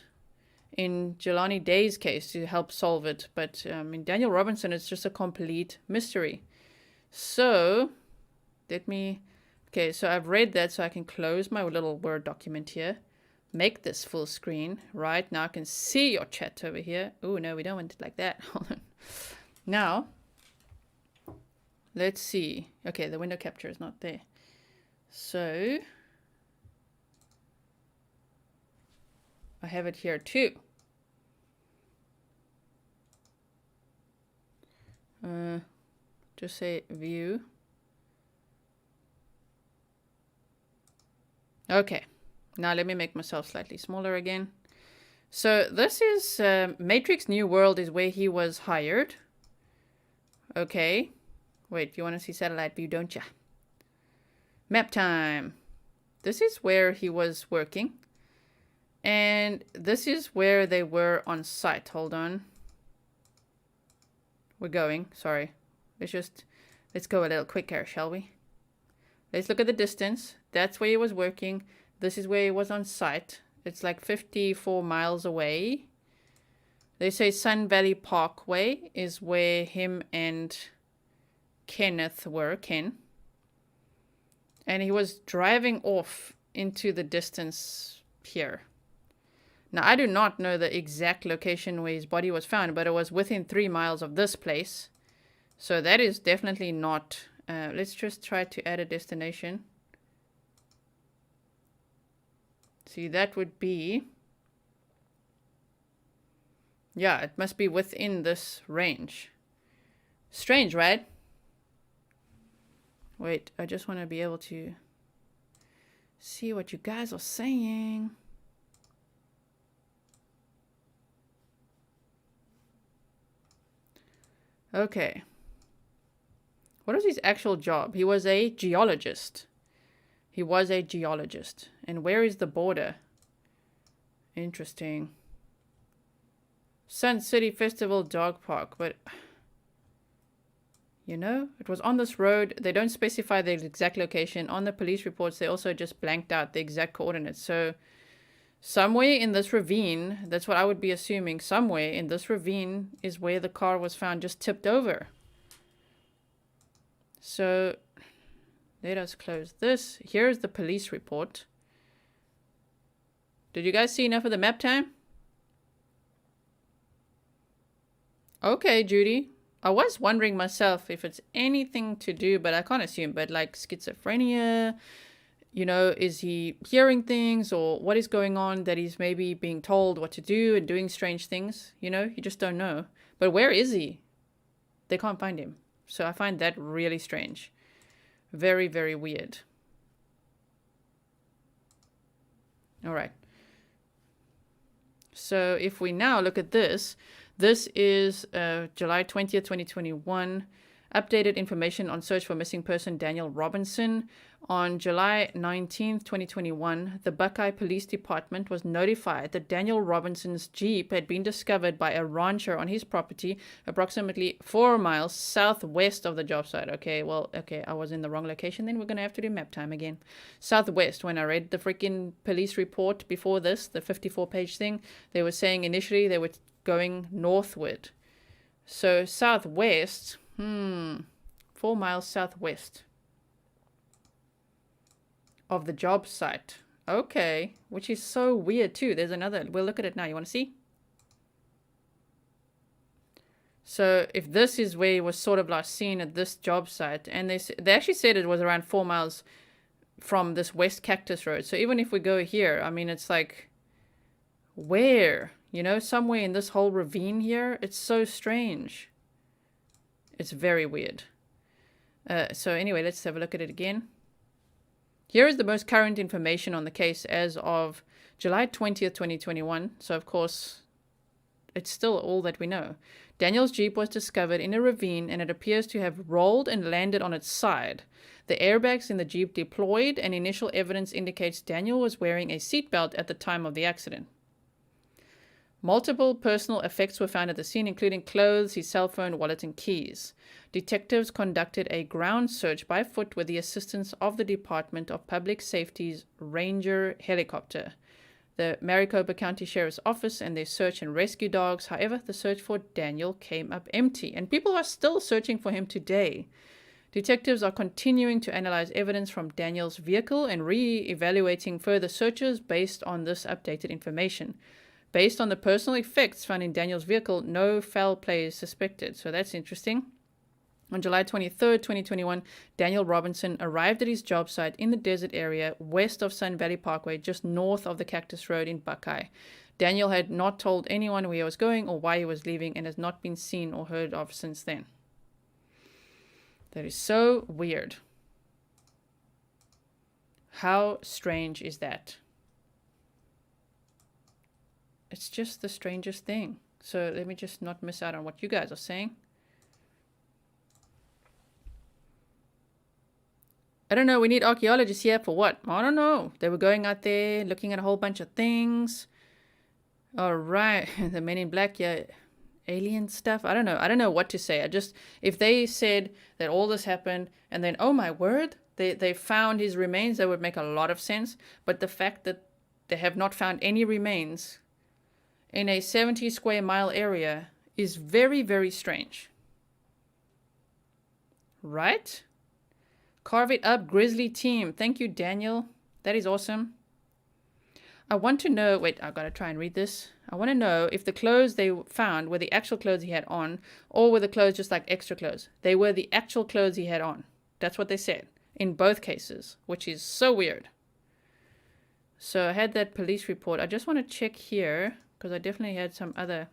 Speaker 1: in Jelani Day's case to help solve it, but in Daniel Robinson, it's just a complete mystery. So, let me... Okay, so I've read that, so I can close my little Word document here. Make this full screen. Right, now I can see your chat over here. Oh, no, we don't want it like that. Hold on. Now, let's see. Okay, the window capture is not there. So, I have it here too. Just say view. Okay, now let me make myself slightly smaller again. So this is Matrix New World is where he was hired. Okay. Wait, you want to see satellite view, don't ya? Map time. This is where he was working. And this is where they were on site. Hold on. We're going. Sorry. Let's go a little quicker, shall we? Let's look at the distance. That's where he was working. This is where he was on site. It's like 54 miles away. They say Sun Valley Parkway is where him and Kenneth were, Ken. And he was driving off into the distance here. Now, I do not know the exact location where his body was found, but it was within 3 miles of this place. So that is definitely not... let's just try to add a destination. See, that would be... Yeah, it must be within this range. Strange, right? Wait, I just want to be able to see what you guys are saying. Okay. What is his actual job? He was a geologist. He was a geologist. And where is the border? Interesting. Sun City Festival Dog Park. But, you know, it was on this road. They don't specify the exact location. On the police reports, they also just blanked out the exact coordinates. So, somewhere in this ravine, that's what I would be assuming, somewhere in this ravine is where the car was found just tipped over. So, let us close this. Here's the police report. Did you guys see enough of the map time? Okay, Judy. I was wondering myself if it's anything to do, but I can't assume, but like schizophrenia, you know, is he hearing things or what is going on that he's maybe being told what to do and doing strange things? You know, you just don't know. But where is he? They can't find him. So I find that really strange. Very, very weird. All right. So if we now look at this, this is July 20th, 2021. Updated information on search for missing person Daniel Robinson. On July 19th, 2021, the Buckeye Police Department was notified that Daniel Robinson's Jeep had been discovered by a rancher on his property approximately 4 miles southwest of the job site. Okay, I was in the wrong location. Then we're going to have to do map time again. Southwest. When I read the freaking police report before this, the 54-page thing, they were saying initially they were going northward. So southwest... 4 miles southwest of the job site. Okay, which is so weird too. There's another. We'll look at it now. You want to see? So if this is where he was sort of last seen at this job site, and they actually said it was around 4 miles from this West Cactus Road. So even if we go here, I mean, it's like, where? You know, somewhere in this whole ravine here. It's so strange. It's very weird. So anyway, let's have a look at it again. Here is the most current information on the case as of July 20th, 2021. So, of course, it's still all that we know. Daniel's Jeep was discovered in a ravine and it appears to have rolled and landed on its side. The airbags in the Jeep deployed and initial evidence indicates Daniel was wearing a seatbelt at the time of the accident. Multiple personal effects were found at the scene, including clothes, his cell phone, wallet, and keys. Detectives conducted a ground search by foot with the assistance of the Department of Public Safety's Ranger helicopter, the Maricopa County Sheriff's Office, and their search and rescue dogs. However, the search for Daniel came up empty, and people are still searching for him today. Detectives are continuing to analyze evidence from Daniel's vehicle and re-evaluating further searches based on this updated information. Based on the personal effects found in Daniel's vehicle, no foul play is suspected. So that's interesting. On July 23rd, 2021, Daniel Robinson arrived at his job site in the desert area west of Sun Valley Parkway, just north of the Cactus Road in Buckeye. Daniel had not told anyone where he was going or why he was leaving and has not been seen or heard of since then. That is so weird. How strange is that? It's just the strangest thing. So let me just not miss out on what you guys are saying. I don't know. We need archaeologists here for what? I don't know. They were going out there looking at a whole bunch of things. All right. The Men in Black, yeah. Alien stuff. I don't know. I don't know what to say. If they said that all this happened and then, oh my word, they found his remains, that would make a lot of sense. But the fact that they have not found any remains in a 70 square mile area is very, very strange. Right? Carve it up, Grizzly team. Thank you, Daniel. That is awesome. I want to know, wait, I've got to try and read this. I want to know if the clothes they found were the actual clothes he had on, or were the clothes just like extra clothes. They were the actual clothes he had on. That's what they said in both cases, which is so weird. So I had that police report. I just want to check here, because I definitely had some other.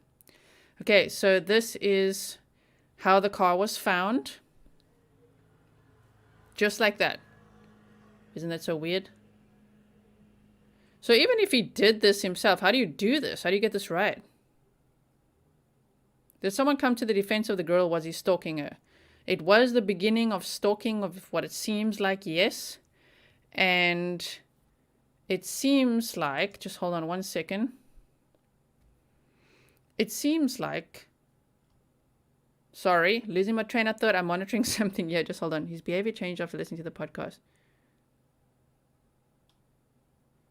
Speaker 1: Okay, so this is how the car was found. Just like that. Isn't that so weird? So even if he did this himself, how do you do this? How do you get this right? Did someone come to the defense of the girl? Was he stalking her? It was the beginning of stalking of what it seems like, yes. And it seems like, just hold on one second. It seems like, sorry, losing my train of thought. I'm monitoring something. Yeah, just hold on. His behavior changed after listening to the podcast.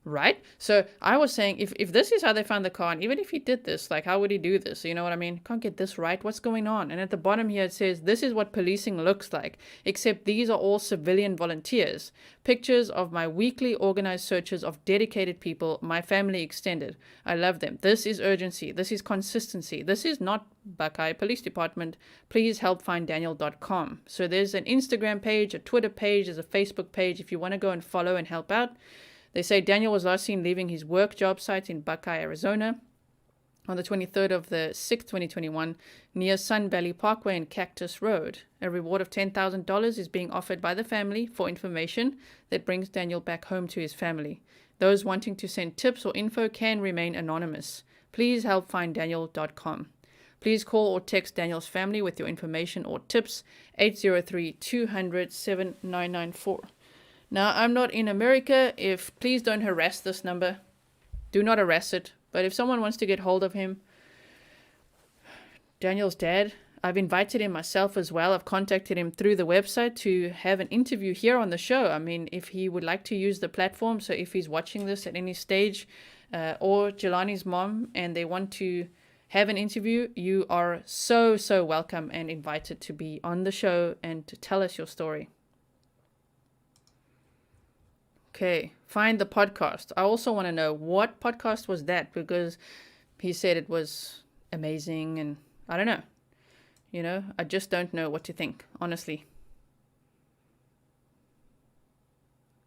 Speaker 1: Right? So I was saying, if this is how they found the car, and even if he did this, like, how would he do this? You know what I mean? Can't get this right. What's going on? And at the bottom here, it says, this is what policing looks like, except these are all civilian volunteers. Pictures of my weekly organized searches of dedicated people, my family extended. I love them. This is urgency. This is consistency. This is not Buckeye Police Department. Please help find Daniel.com. So there's an Instagram page, a Twitter page, there's a Facebook page if you want to go and follow and help out. They say Daniel was last seen leaving his work job site in Buckeye, Arizona on the 23rd of the 6th, 2021, near Sun Valley Parkway and Cactus Road. A reward of $10,000 is being offered by the family for information that brings Daniel back home to his family. Those wanting to send tips or info can remain anonymous. Please help find Daniel.com. Please call or text Daniel's family with your information or tips, 803-200-7994. Now, I'm not in America. Please don't harass this number. Do not harass it. But if someone wants to get hold of him, Daniel's dad, I've invited him myself as well. I've contacted him through the website to have an interview here on the show. I mean, if he would like to use the platform, so if he's watching this at any stage, or Jelani's mom, and they want to have an interview, you are so, so welcome and invited to be on the show and to tell us your story. Okay, find the podcast. I also want to know, what podcast was that? Because he said it was amazing and I don't know. You know, I just don't know what to think, honestly.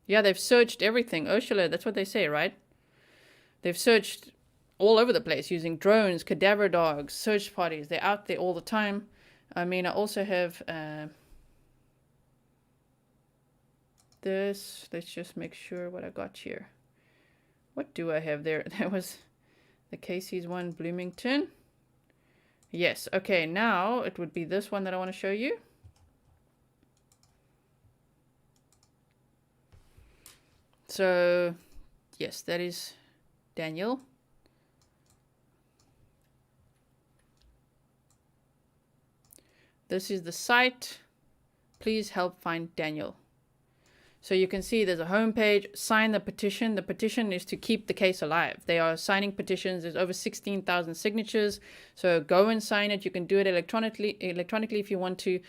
Speaker 1: Yeah, they've searched everything. Ursula, that's what they say, right? They've searched all over the place using drones, cadaver dogs, search parties. They're out there all the time. I mean, I also have... this. Let's just make sure what I got here. What do I have there? That was the Casey's one, Bloomington. Yes. Okay, now it would be this one that I want to show you. So, yes, that is Daniel. This is the site. Please help find Daniel. So you can see there's a homepage, sign the petition. The petition is to keep the case alive. They are signing petitions. There's over 16,000 signatures. So go and sign it. You can do it electronically if you want to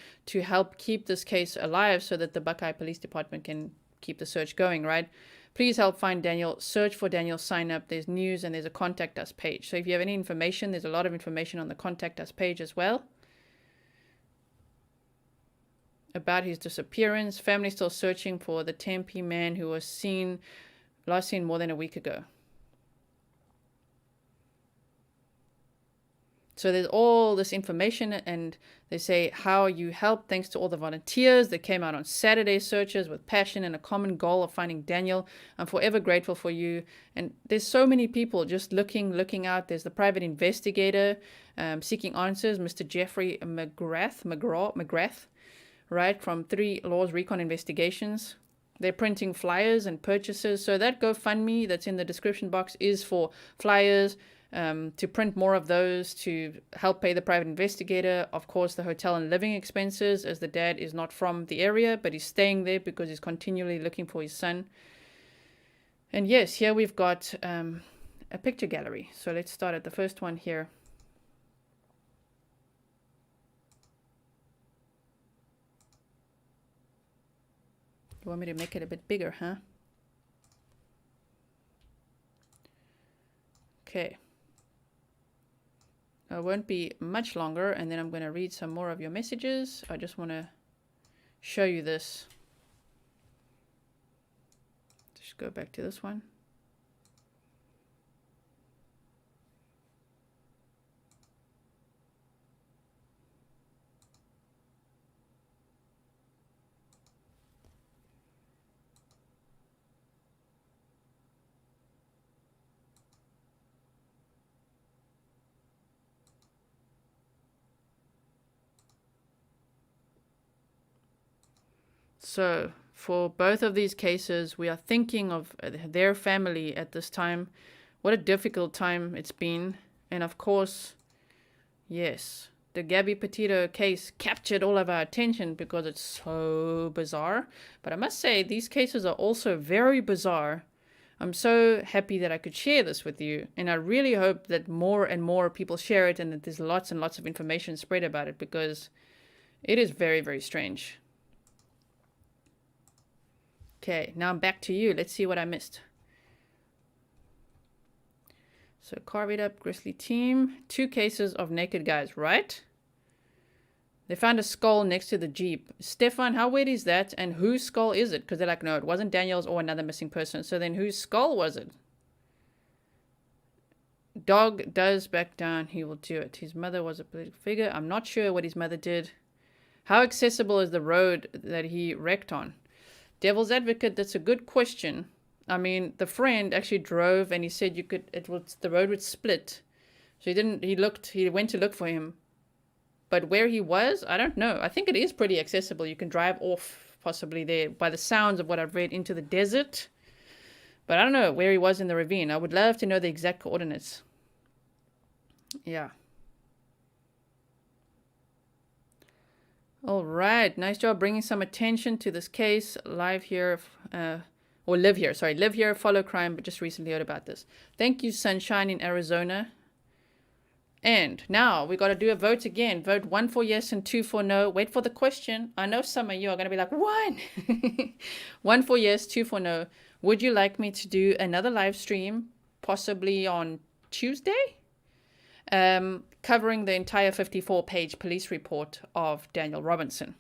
Speaker 1: help keep this case alive so that the Buckeye Police Department can keep the search going, right? Please help find Daniel. Search for Daniel, sign up. There's news and there's a contact us page. So if you have any information, there's a lot of information on the contact us page as well. About his disappearance. Family still searching for the Tempe man who was last seen more than a week ago. So there's all this information, and they say how you help thanks to all the volunteers that came out on Saturday searches with passion and a common goal of finding Daniel. I'm forever grateful for you. And there's so many people just looking out. There's the private investigator seeking answers, Mr. Jeffrey McGrath, right, from 3 Laws Recon Investigations. They're printing flyers and purchases. So that GoFundMe that's in the description box is for flyers, to print more of those to help pay the private investigator. Of course, the hotel and living expenses, as the dad is not from the area, but he's staying there because he's continually looking for his son. And yes, here we've got a picture gallery. So let's start at the first one here. You want me to make it a bit bigger, huh? Okay. It won't be much longer, and then I'm going to read some more of your messages. I just want to show you this. Just go back to this one. So for both of these cases, we are thinking of their family at this time. What a difficult time it's been. And of course, yes, the Gabby Petito case captured all of our attention because it's so bizarre. But I must say, these cases are also very bizarre. I'm so happy that I could share this with you. And I really hope that more and more people share it and that there's lots and lots of information spread about it, because it is very, very strange. Okay, now I'm back to you. Let's see what I missed. So carve it up, Grizzly team. 2 cases of naked guys, right? They found a skull next to the Jeep. Stefan, how weird is that? And whose skull is it? Because they're like, no, it wasn't Daniel's or another missing person. So then whose skull was it? Dog does back down. He will do it. His mother was a political figure. I'm not sure what his mother did. How accessible is the road that he wrecked on? Devil's advocate, that's a good question. I mean, the friend actually drove and he said the road would split. So he went to look for him. But where he was, I don't know. I think it is pretty accessible. You can drive off possibly there by the sounds of what I've read into the desert. But I don't know where he was in the ravine. I would love to know the exact coordinates. Yeah. All right, nice job bringing some attention to this case. Live here, follow crime, but just recently heard about this. Thank you, Sunshine in Arizona. And now we got to do a vote again. Vote 1 for yes and 2 for no. Wait for the question. I know some of you are going to be like, 1. 1 for yes, 2 for no. Would you like me to do another live stream, possibly on Tuesday? Covering the entire 54-page police report of Daniel Robinson.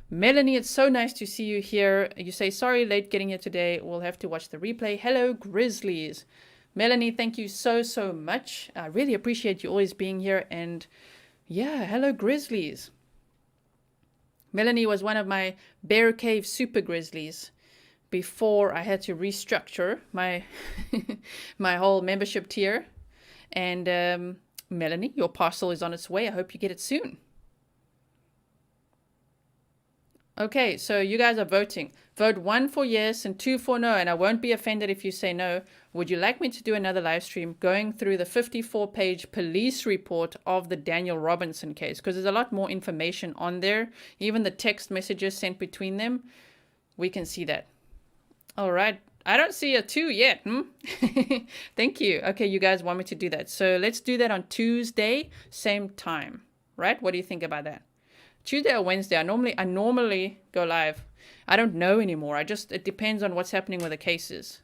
Speaker 1: Melanie, it's so nice to see you here. You say, sorry, late getting here today. We'll have to watch the replay. Hello, Grizzlies. Melanie, thank you so, so much. I really appreciate you always being here. And yeah, hello, Grizzlies. Melanie was one of my Bear Cave Super Grizzlies before I had to restructure my my whole membership tier. And Melanie, your parcel is on its way. I hope you get it soon. Okay, so you guys are voting. Vote 1 for yes and 2 for no, and I won't be offended if you say no. Would you like me to do another live stream going through the 54-page police report of the Daniel Robinson case? Because there's a lot more information on there. Even the text messages sent between them, we can see that. All right. I don't see a 2 yet. Thank you. Okay, you guys want me to do that. So let's do that on Tuesday, same time. Right? What do you think about that? Tuesday or Wednesday? I normally go live. I don't know anymore. It depends on what's happening with the cases.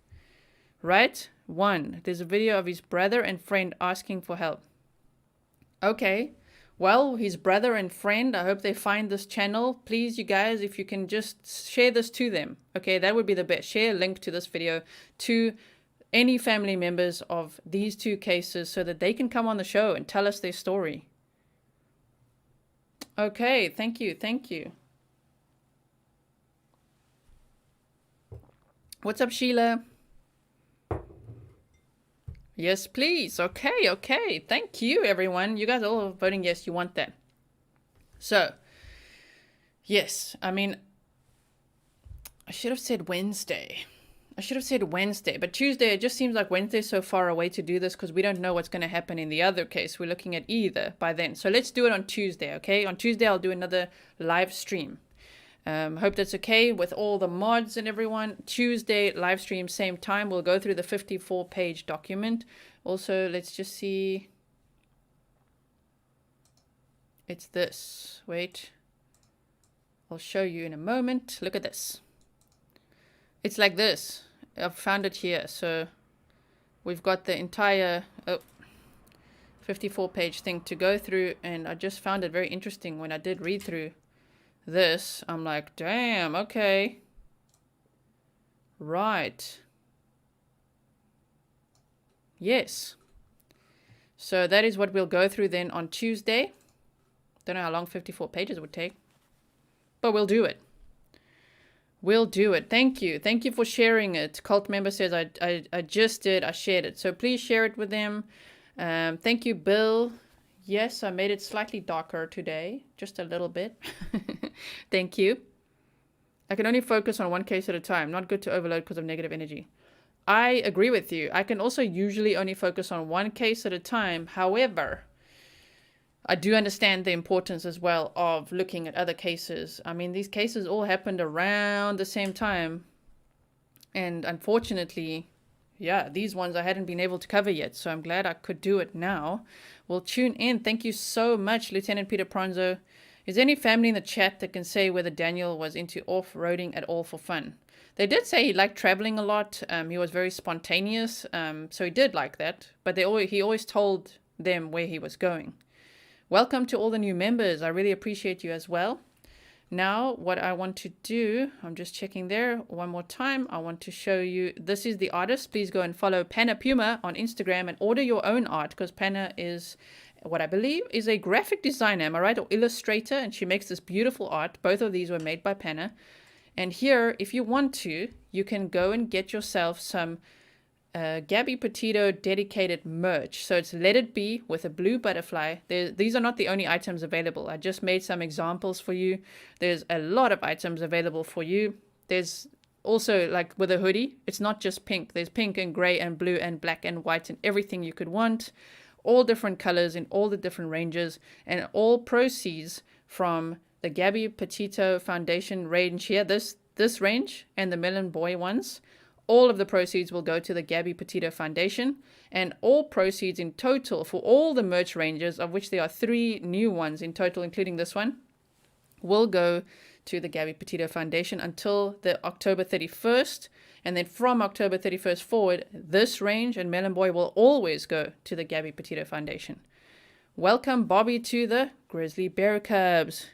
Speaker 1: Right? 1. There's a video of his brother and friend asking for help. Okay. Well, his brother and friend, I hope they find this channel. Please, you guys, if you can just share this to them. Okay, that would be the best. Share a link to this video to any family members of these 2 cases so that they can come on the show and tell us their story. Okay, thank you. Thank you. What's up, Sheila? Yes, please. Okay. Thank you, everyone. You guys are all voting yes. You want that. So, yes. I mean, should have said Wednesday. I should have said Wednesday, but Tuesday, it just seems like Wednesday's so far away to do this because we don't know what's going to happen in the other case. We're looking at either by then. So let's do it on Tuesday, okay? On Tuesday, I'll do another live stream. Hope that's okay with all the mods and everyone. Tuesday, live stream, same time. We'll go through the 54-page document. Also, let's just see. It's this. Wait. I'll show you in a moment. Look at this. It's like this. I've found it here. So we've got the entire 54-page thing to go through. And I just found it very interesting when I did read through this. I'm like, damn, okay. Right. Yes. So that is what we'll go through then on Tuesday. Don't know how long 54 pages would take. But we'll do it. We'll do it. Thank you. Thank you for sharing it. Cult member says, I just did. I shared it. So please share it with them. Thank you, Bill. Yes, I made it slightly darker today. Just a little bit. Thank you. I can only focus on one case at a time. Not good to overload because of negative energy. I agree with you. I can also usually only focus on one case at a time. However, I do understand the importance as well of looking at other cases. I mean, these cases all happened around the same time. And unfortunately, yeah, these ones I hadn't been able to cover yet. So I'm glad I could do it now. Well, tune in. Thank you so much, Lieutenant Peter Pronzo. Is there any family in the chat that can say whether Daniel was into off-roading at all for fun? They did say he liked traveling a lot. He was very spontaneous. So he did like that. But he always told them where he was going. Welcome to all the new members. I really appreciate you as well. Now, what I want to do, I'm just checking there one more time. I want to show you, this is the artist. Please go and follow Panna Puma on Instagram and order your own art because Panna is what I believe is a graphic designer, am I right? Or illustrator, and she makes this beautiful art. Both of these were made by Panna. And here, if you want to, you can go and get yourself some Gabby Petito dedicated merch. So it's Let It Be with a blue butterfly. These are not the only items available. I just made some examples for you. There's a lot of items available for you. There's also, like with a hoodie, it's not just pink. There's pink and gray and blue and black and white and everything you could want. All different colors in all the different ranges, and all proceeds from the Gabby Petito Foundation range here, this range and the Melon Boy ones. All of the proceeds will go to the Gabby Petito Foundation, and all proceeds in total for all the merch ranges, of which there are 3 new ones in total, including this one, will go to the Gabby Petito Foundation until the October 31st. And then from October 31st forward, this range and Melon Boy will always go to the Gabby Petito Foundation. Welcome, Bobby, to the Grizzly Bear Cubs.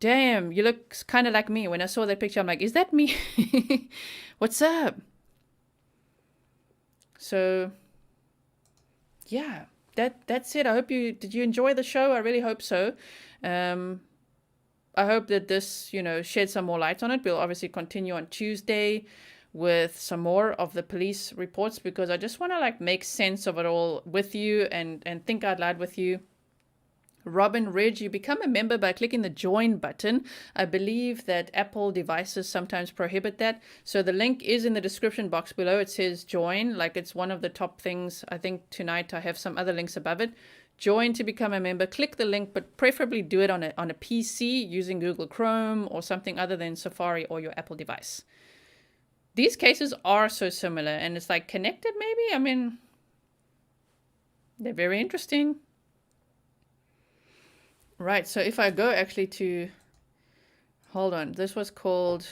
Speaker 1: Damn, you look kind of like me. When I saw that picture, I'm like, is that me? What's up? So, yeah, that's it. I hope did you enjoy the show? I really hope so. I hope that this, shed some more light on it. We'll obviously continue on Tuesday with some more of the police reports because I just want to make sense of it all with you and think out loud with you. Robin Ridge, you become a member by clicking the join button. I believe that Apple devices sometimes prohibit that. So the link is in the description box below. It says join, like it's one of the top things. I think tonight I have some other links above it. Join to become a member. Click the link, but preferably do it on a PC using Google Chrome or something other than Safari or your Apple device. These cases are so similar and it's like connected maybe. I mean, they're very interesting. Right, so if I go actually to, hold on, this was called,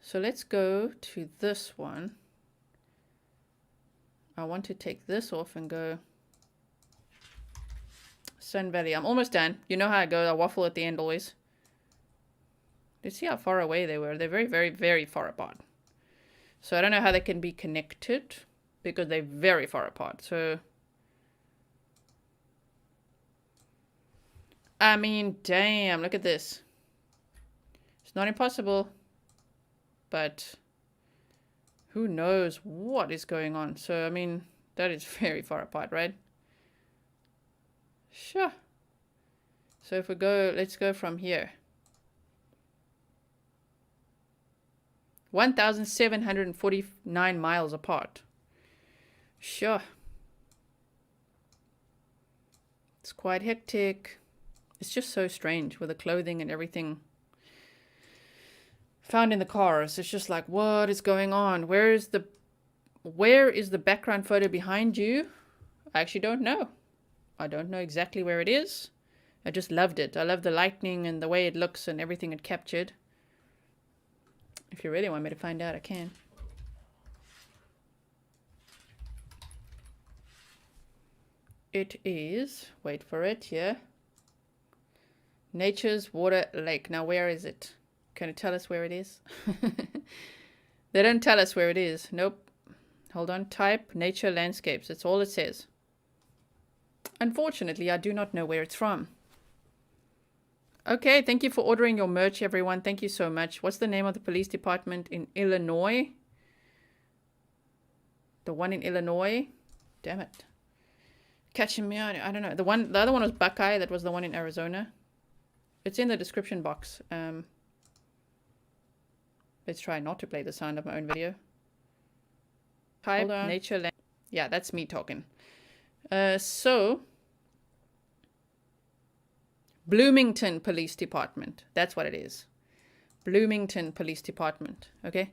Speaker 1: so let's go to this one. I want to take this off and go Sun Valley. I'm almost done. You know how I go, I waffle at the end always. Let's see how far away they were. They're very, very, very far apart. So I don't know how they can be connected because they're very far apart. So I mean, damn, look at this. It's not impossible, but who knows what is going on. So, I mean, that is very far apart, right? Sure. So if we go, let's go from here. 1,749 miles apart. Sure. It's quite hectic. It's just so strange with the clothing and everything found in the cars. It's just like, what is going on? Where is the background photo behind you? I actually don't know. I don't know exactly where it is. I just loved it. I love the lightning and the way it looks and everything it captured. If you really want me to find out, I can. It is, wait for it here. Nature's Water Lake. Now, where is it? Can you tell us where it is? They don't tell us where it is. Nope. Hold on. Type nature landscapes. That's all it says. Unfortunately, I do not know where it's from. Okay, thank you for ordering your merch, everyone. Thank you so much. What's the name of the police department in Illinois? The one in Illinois? Damn it. Catching me out. I don't know. The other one was Buckeye. That was the one in Arizona. It's in the description box. Let's try not to play the sound of my own video. Type nature. Yeah, that's me talking. So, Bloomington Police Department. That's what it is. Bloomington Police Department. Okay.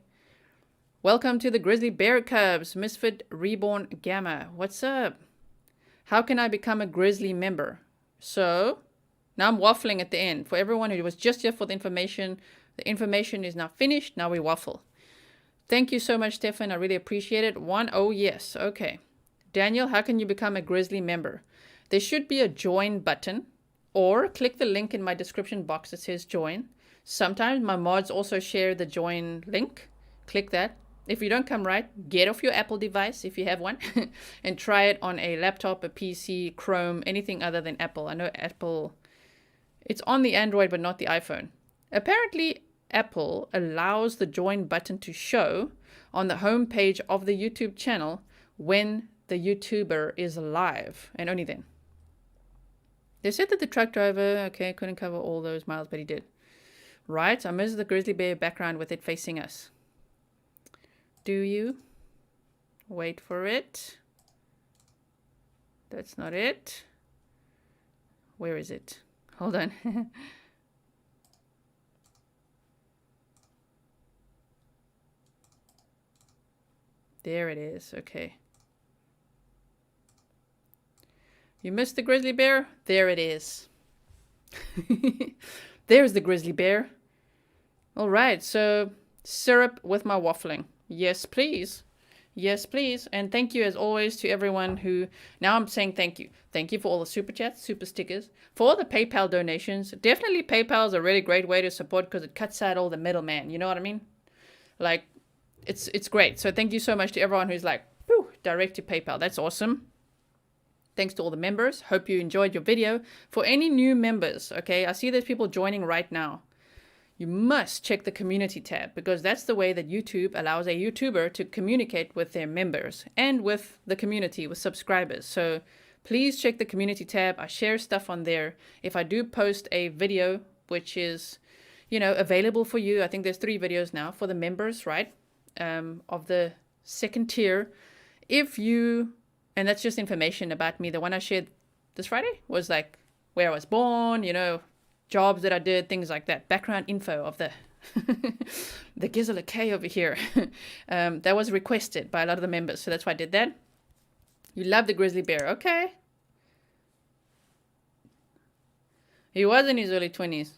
Speaker 1: Welcome to the Grizzly Bear Cubs. Misfit Reborn Gamma. What's up? How can I become a Grizzly member? So, now I'm waffling at the end. For everyone who was just here for the information is now finished. Now we waffle. Thank you so much, Stefan. I really appreciate it. Oh, yes. Okay. Daniel, how can you become a Grizzly member? There should be a join button, or click the link in my description box that says join. Sometimes my mods also share the join link. Click that. If you don't come right, get off your Apple device if you have one and try it on a laptop, a PC, Chrome, anything other than Apple. I know Apple, it's on the Android but not the iPhone. Apparently, Apple allows the join button to show on the home page of the YouTube channel when the YouTuber is live, and only then. They said that the truck driver, okay, couldn't cover all those miles, but he did. Right, I miss the grizzly bear background with it facing us. Do you? Wait for it. That's not it. Where is it? Hold on. There it is. Okay. You missed the grizzly bear? There it is. There's the grizzly bear. All right. So, syrup with my waffling. Yes, please. Yes, please. And thank you, as always, to everyone who... Now I'm saying thank you. Thank you for all the super chats, super stickers, for all the PayPal donations. Definitely PayPal is a really great way to support because it cuts out all the middleman. You know what I mean? Like, it's great. So thank you so much to everyone who's like, whew, direct to PayPal. That's awesome. Thanks to all the members. Hope you enjoyed your video. For any new members, okay, I see there's people joining right now. You must check the community tab because that's the way that YouTube allows a YouTuber to communicate with their members and with the community, with subscribers. So please check the community tab. I share stuff on there. If I do post a video, which is, you know, available for you, I think there's 3 videos now for the members, right? Of the second tier. If you, and that's just information about me. The one I shared this Friday was like where I was born, you know, jobs that I did, things like that. Background info of the the Gizzle K over here. That was requested by a lot of the members, so that's why I did that. You love the grizzly bear, okay? He was in his early 20s.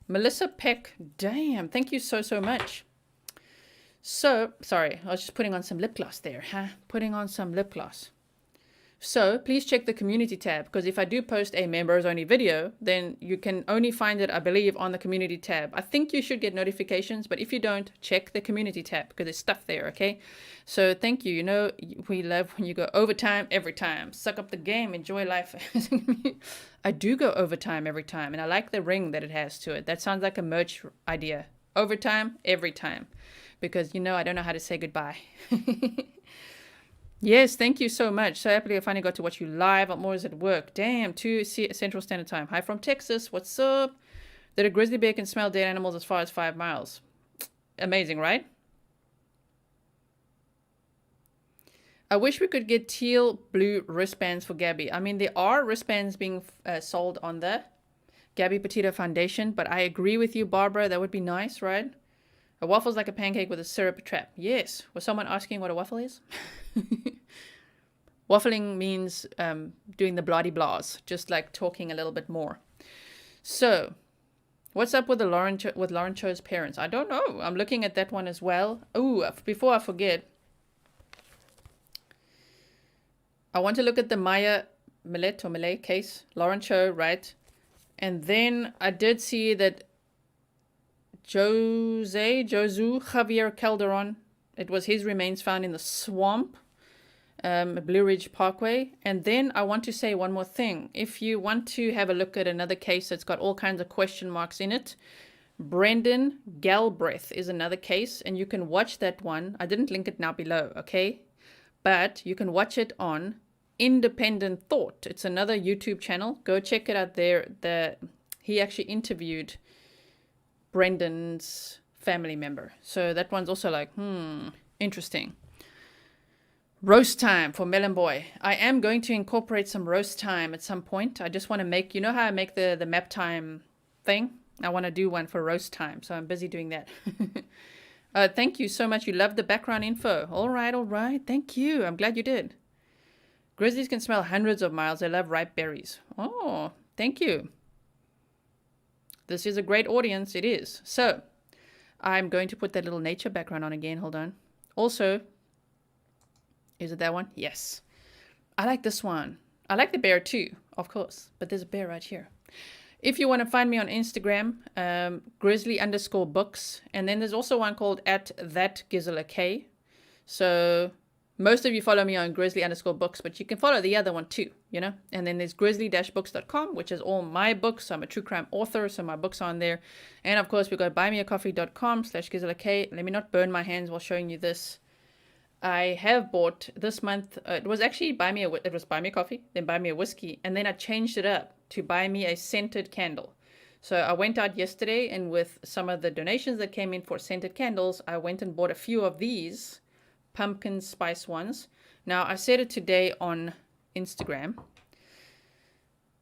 Speaker 1: Melissa Peck, damn, thank you so much. So, sorry, I was just putting on some lip gloss there, huh? Putting on some lip gloss. So please check the community tab, because if I do post a members only video, then you can only find it, I believe, on the community tab. I think you should get notifications, but if you don't, check the community tab because there's stuff there, okay? So thank you. You know, we love when you go overtime every time. Suck up the game, enjoy life. I do go overtime every time, and I like the ring that it has to it. That sounds like a merch idea. Overtime every time, because, you know, I don't know how to say goodbye. Yes, thank you so much. So happily I finally got to watch you live. I'm always at work. Damn, 2 Central Standard Time. Hi from Texas. What's up? That a grizzly bear can smell dead animals as far as 5 miles. amazing, right? I wish we could get teal blue wristbands for Gabby. I mean, there are wristbands being sold on the Gabby Petito Foundation, but I agree with you, Barbara. That would be nice, right? A waffle's like a pancake with a syrup trap. Yes. Was someone asking what a waffle is? Waffling means doing the blah-de-blahs, just like talking a little bit more. So, what's up with Lauren Cho's parents? I don't know. I'm looking at that one as well. Oh, before I forget, I want to look at the Maya Millet case. Lauren Cho, right? And then I did see that Josu Javier Calderon, it was his remains found in the swamp, Blue Ridge Parkway. And then I want to say one more thing. If you want to have a look at another case that's got all kinds of question marks in it, Brendan Galbraith is another case, and you can watch that one. I didn't link it now below, okay? But you can watch it on Independent Thought. It's another YouTube channel. Go check it out there. He actually interviewed Brendan's family member. So that one's also like, interesting. Roast time for Melon Boy. I am going to incorporate some roast time at some point. I just want to make, you know how I make the map time thing? I want to do one for roast time. So I'm busy doing that. Thank you so much. You love the background info. All right. Thank you. I'm glad you did. Grizzlies can smell hundreds of miles. They love ripe berries. Oh, thank you. This is a great audience. It is. So I'm going to put that little nature background on again. Hold on. Also, is it that one? Yes. I like this one. I like the bear too, of course. But there's a bear right here. If you want to find me on Instagram, Grizzly_books. And then there's also one called @thatGizzleK. So most of you follow me on Grizzly_books, but you can follow the other one too, you know? And then there's grizzly-books.com, which is all my books. I'm a true crime author, so my books are on there. And of course, we've got buymeacoffee.com/GizzleK. Let me not burn my hands while showing you this. I have bought this month, it was actually Buy Me a Coffee, then Buy Me a Whiskey, and then I changed it up to Buy Me a Scented Candle. So I went out yesterday, and with some of the donations that came in for scented candles, I went and bought a few of these pumpkin spice ones. Now, I said it today on Instagram.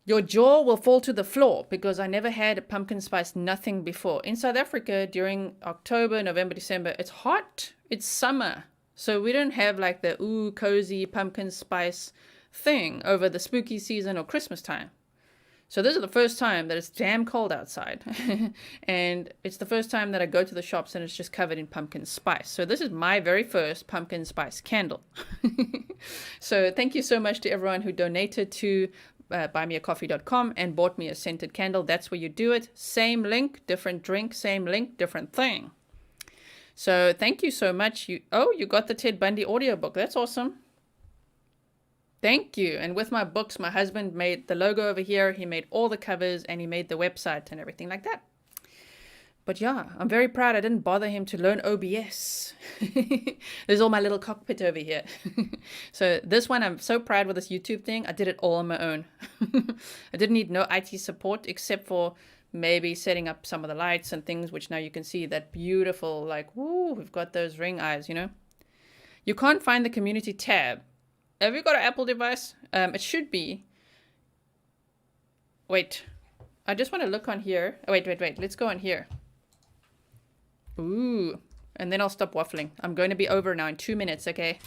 Speaker 1: Your jaw will fall to the floor because I never had a pumpkin spice nothing before. In South Africa, during October, November, December, it's hot. It's summer. So we don't have like the cozy pumpkin spice thing over the spooky season or Christmas time. So this is the first time that it's damn cold outside. And it's the first time that I go to the shops and it's just covered in pumpkin spice. So this is my very first pumpkin spice candle. So thank you so much to everyone who donated to buymeacoffee.com and bought me a scented candle. That's where you do it. Same link, different drink, same link, different thing. So thank you so much. You got the Ted Bundy audiobook. That's awesome. Thank you. And with my books, my husband made the logo over here. He made all the covers and he made the website and everything like that. But yeah, I'm very proud I didn't bother him to learn OBS. There's all my little cockpit over here. So this one, I'm so proud with this YouTube thing. I did it all on my own. I didn't need no IT support except for maybe setting up some of the lights and things, which now you can see that beautiful, like, woo, we've got those ring eyes, you know. You can't find the community tab. Have you got an Apple device? It should be. Wait. I just want to look on here. Oh, wait. Let's go on here. Ooh. And then I'll stop waffling. I'm going to be over now in 2 minutes, okay?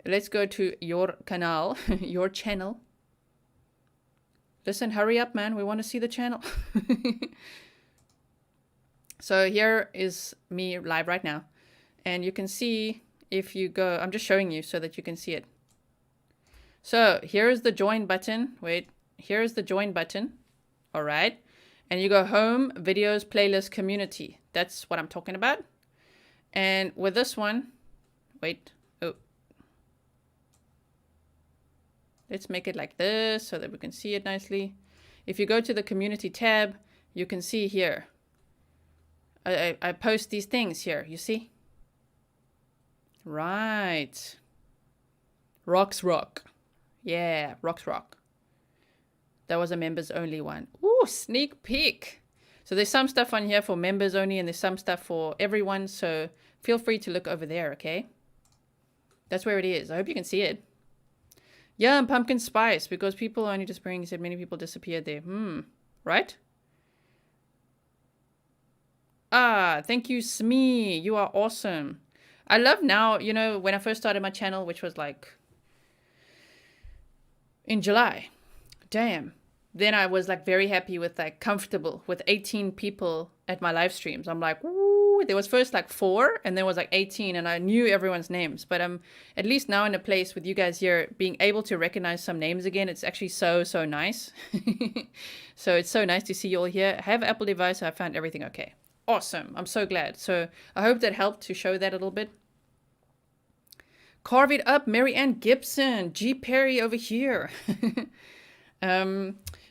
Speaker 1: Let's go to your canal. Your channel. Listen, hurry up, man. We want to see the channel. So here is me live right now. And you can see if you go... I'm just showing you so that you can see it. So here's the join button. Wait, here's the join button. All right. And you go home, videos, playlist, community. That's what I'm talking about. And with this one, wait. Oh. Let's make it like this so that we can see it nicely. If you go to the community tab, you can see here. I post these things here, you see? Right. Rocks rock. Yeah, Rocks Rock. That was a members only one. Ooh, sneak peek. So there's some stuff on here for members only, and there's some stuff for everyone. So feel free to look over there, okay? That's where it is. I hope you can see it. Yeah, and pumpkin spice, because people are only disappearing. He said many people disappeared there. Right? Ah, thank you, Smee. You are awesome. I love now, you know, when I first started my channel, which was like in July. Damn. Then I was like very happy with like comfortable with 18 people at my live streams. I'm like, woo, there was first like 4 and then was like 18 and I knew everyone's names. But I'm at least now in a place with you guys here being able to recognize some names again. It's actually so nice. So it's so nice to see you all here. I have an Apple device. I found everything okay. Awesome. I'm so glad. So I hope that helped to show that a little bit. Carve it up, Mary Ann Gibson. G. Perry over here.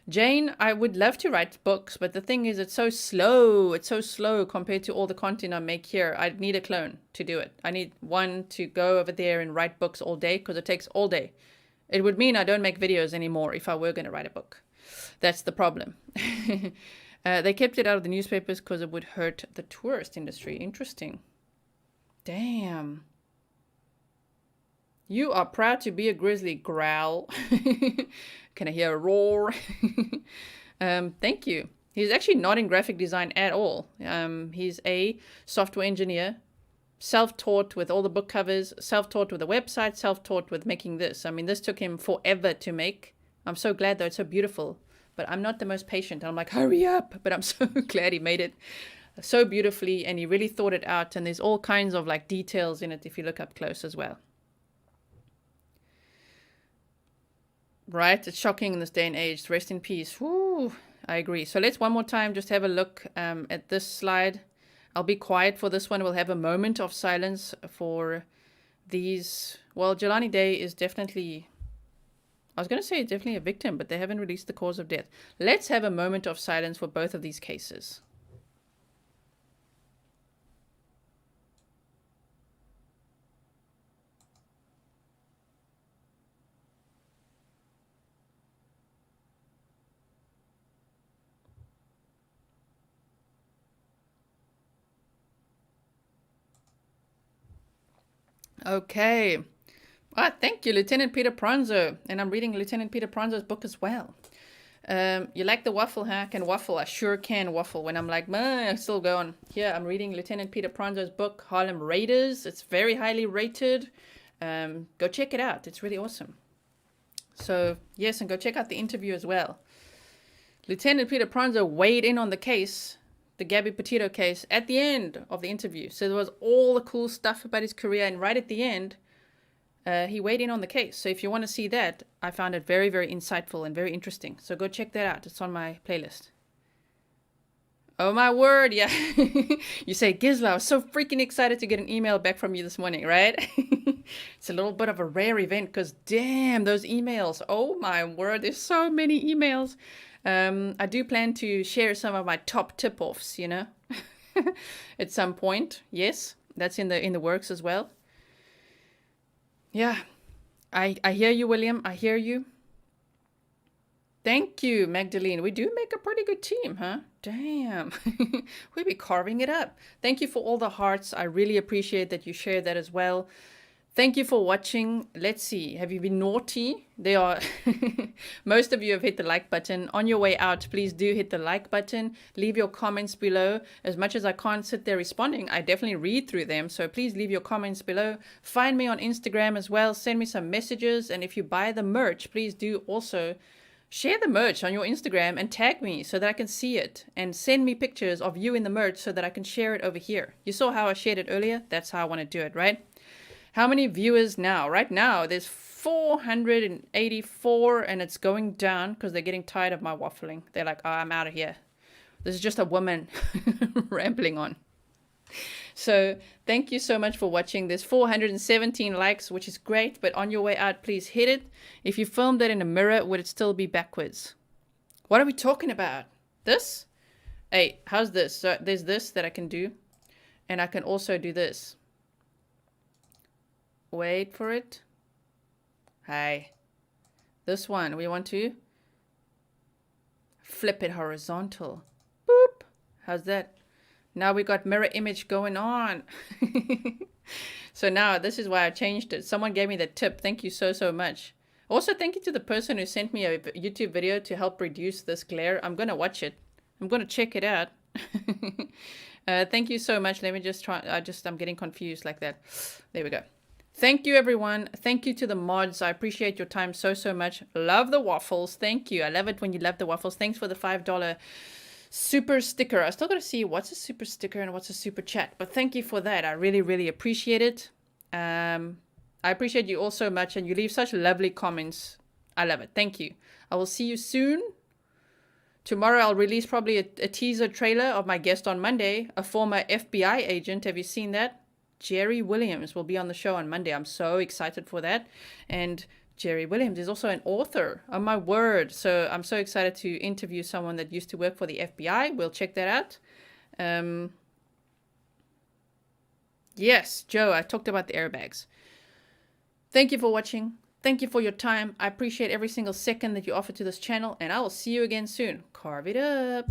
Speaker 1: Jane, I would love to write books, but the thing is, it's so slow. It's so slow compared to all the content I make here. I need a clone to do it. I need one to go over there and write books all day because it takes all day. It would mean I don't make videos anymore if I were going to write a book. That's the problem. They kept it out of the newspapers because it would hurt the tourist industry. Interesting. Damn. You are proud to be a Grizzly. Growl. Can I hear a roar? Thank you. He's actually not in graphic design at all. He's a software engineer, self-taught with all the book covers, self-taught with a website, self-taught with making this. I mean, this took him forever to make. I'm so glad though, it's so beautiful. But I'm not the most patient. I'm like, hurry up. But I'm so glad he made it so beautifully and he really thought it out. And there's all kinds of like details in it if you look up close as well. Right? It's shocking in this day and age. Rest in peace. Woo, I agree. So let's one more time just have a look at this slide. I'll be quiet for this one. We'll have a moment of silence for these. Well, Jelani Day is definitely, I was going to say definitely a victim, but they haven't released the cause of death. Let's have a moment of silence for both of these cases. Okay. Thank you, Lieutenant Peter Pranzo. And I'm reading Lieutenant Peter Pranzo's book as well. You like the waffle, huh? I can waffle. I sure can waffle when I'm like, I'm still going. Here, I'm reading Lieutenant Peter Pranzo's book, Harlem Raiders. It's very highly rated. Go check it out. It's really awesome. So, yes, and go check out the interview as well. Lieutenant Peter Pranzo weighed in on the case, the Gabby Petito case, at the end of the interview. So there was all the cool stuff about his career, and right at the end, he weighed in on the case. So if you want to see that, I found it very, very insightful and very interesting. So go check that out. It's on my playlist. Oh my word, yeah. You say, Gizla, I was so freaking excited to get an email back from you this morning, right? It's a little bit of a rare event because damn, those emails. Oh my word, there's so many emails. I do plan to share some of my top tip-offs, you know, at some point. Yes, that's in the works as well. Yeah, I hear you, William. I hear you. Thank you, Magdalene. We do make a pretty good team, huh? Damn. We'll be carving it up. Thank you for all the hearts. I really appreciate that you share that as well. Thank you for watching. Let's see. Have you been naughty? They are. Most of you have hit the like button. On your way out, please do hit the like button. Leave your comments below. As much as I can't sit there responding, I definitely read through them. So please leave your comments below. Find me on Instagram as well. Send me some messages. And if you buy the merch, please do also share the merch on your Instagram and tag me so that I can see it. And send me pictures of you in the merch so that I can share it over here. You saw how I shared it earlier? That's how I want to do it, right? How many viewers now? Right now, there's 484, and it's going down because they're getting tired of my waffling. They're like, oh, I'm out of here. This is just a woman rambling on. So thank you so much for watching. There's 417 likes, which is great. But on your way out, please hit it. If you filmed it in a mirror, would it still be backwards? What are we talking about? This? Hey, how's this? So there's this that I can do. And I can also do this. Wait for it. Hi. This one, we want to flip it horizontal. Boop. How's that? Now we got mirror image going on. So now this is why I changed it. Someone gave me the tip. Thank you so, so much. Also, thank you to the person who sent me a YouTube video to help reduce this glare. I'm going to watch it. I'm going to check it out. Thank you so much. Let me just try. I'm getting confused like that. There we go. Thank you, everyone. Thank you to the mods. I appreciate your time so, so much. Love the waffles. Thank you. I love it when you love the waffles. Thanks for the $5 super sticker. I still got to see what's a super sticker and what's a super chat. But thank you for that. I really, really appreciate it. I appreciate you all so much. And you leave such lovely comments. I love it. Thank you. I will see you soon. Tomorrow I'll release probably a teaser trailer of my guest on Monday, a former FBI agent. Have you seen that? Jerry Williams will be on the show on Monday. I'm so excited for that. And Jerry Williams is also an author. Oh, my word. So I'm so excited to interview someone that used to work for the FBI. We'll check that out. Yes, Joe, I talked about the airbags. Thank you for watching. Thank you for your time. I appreciate every single second that you offer to this channel. And I will see you again soon. Carve it up.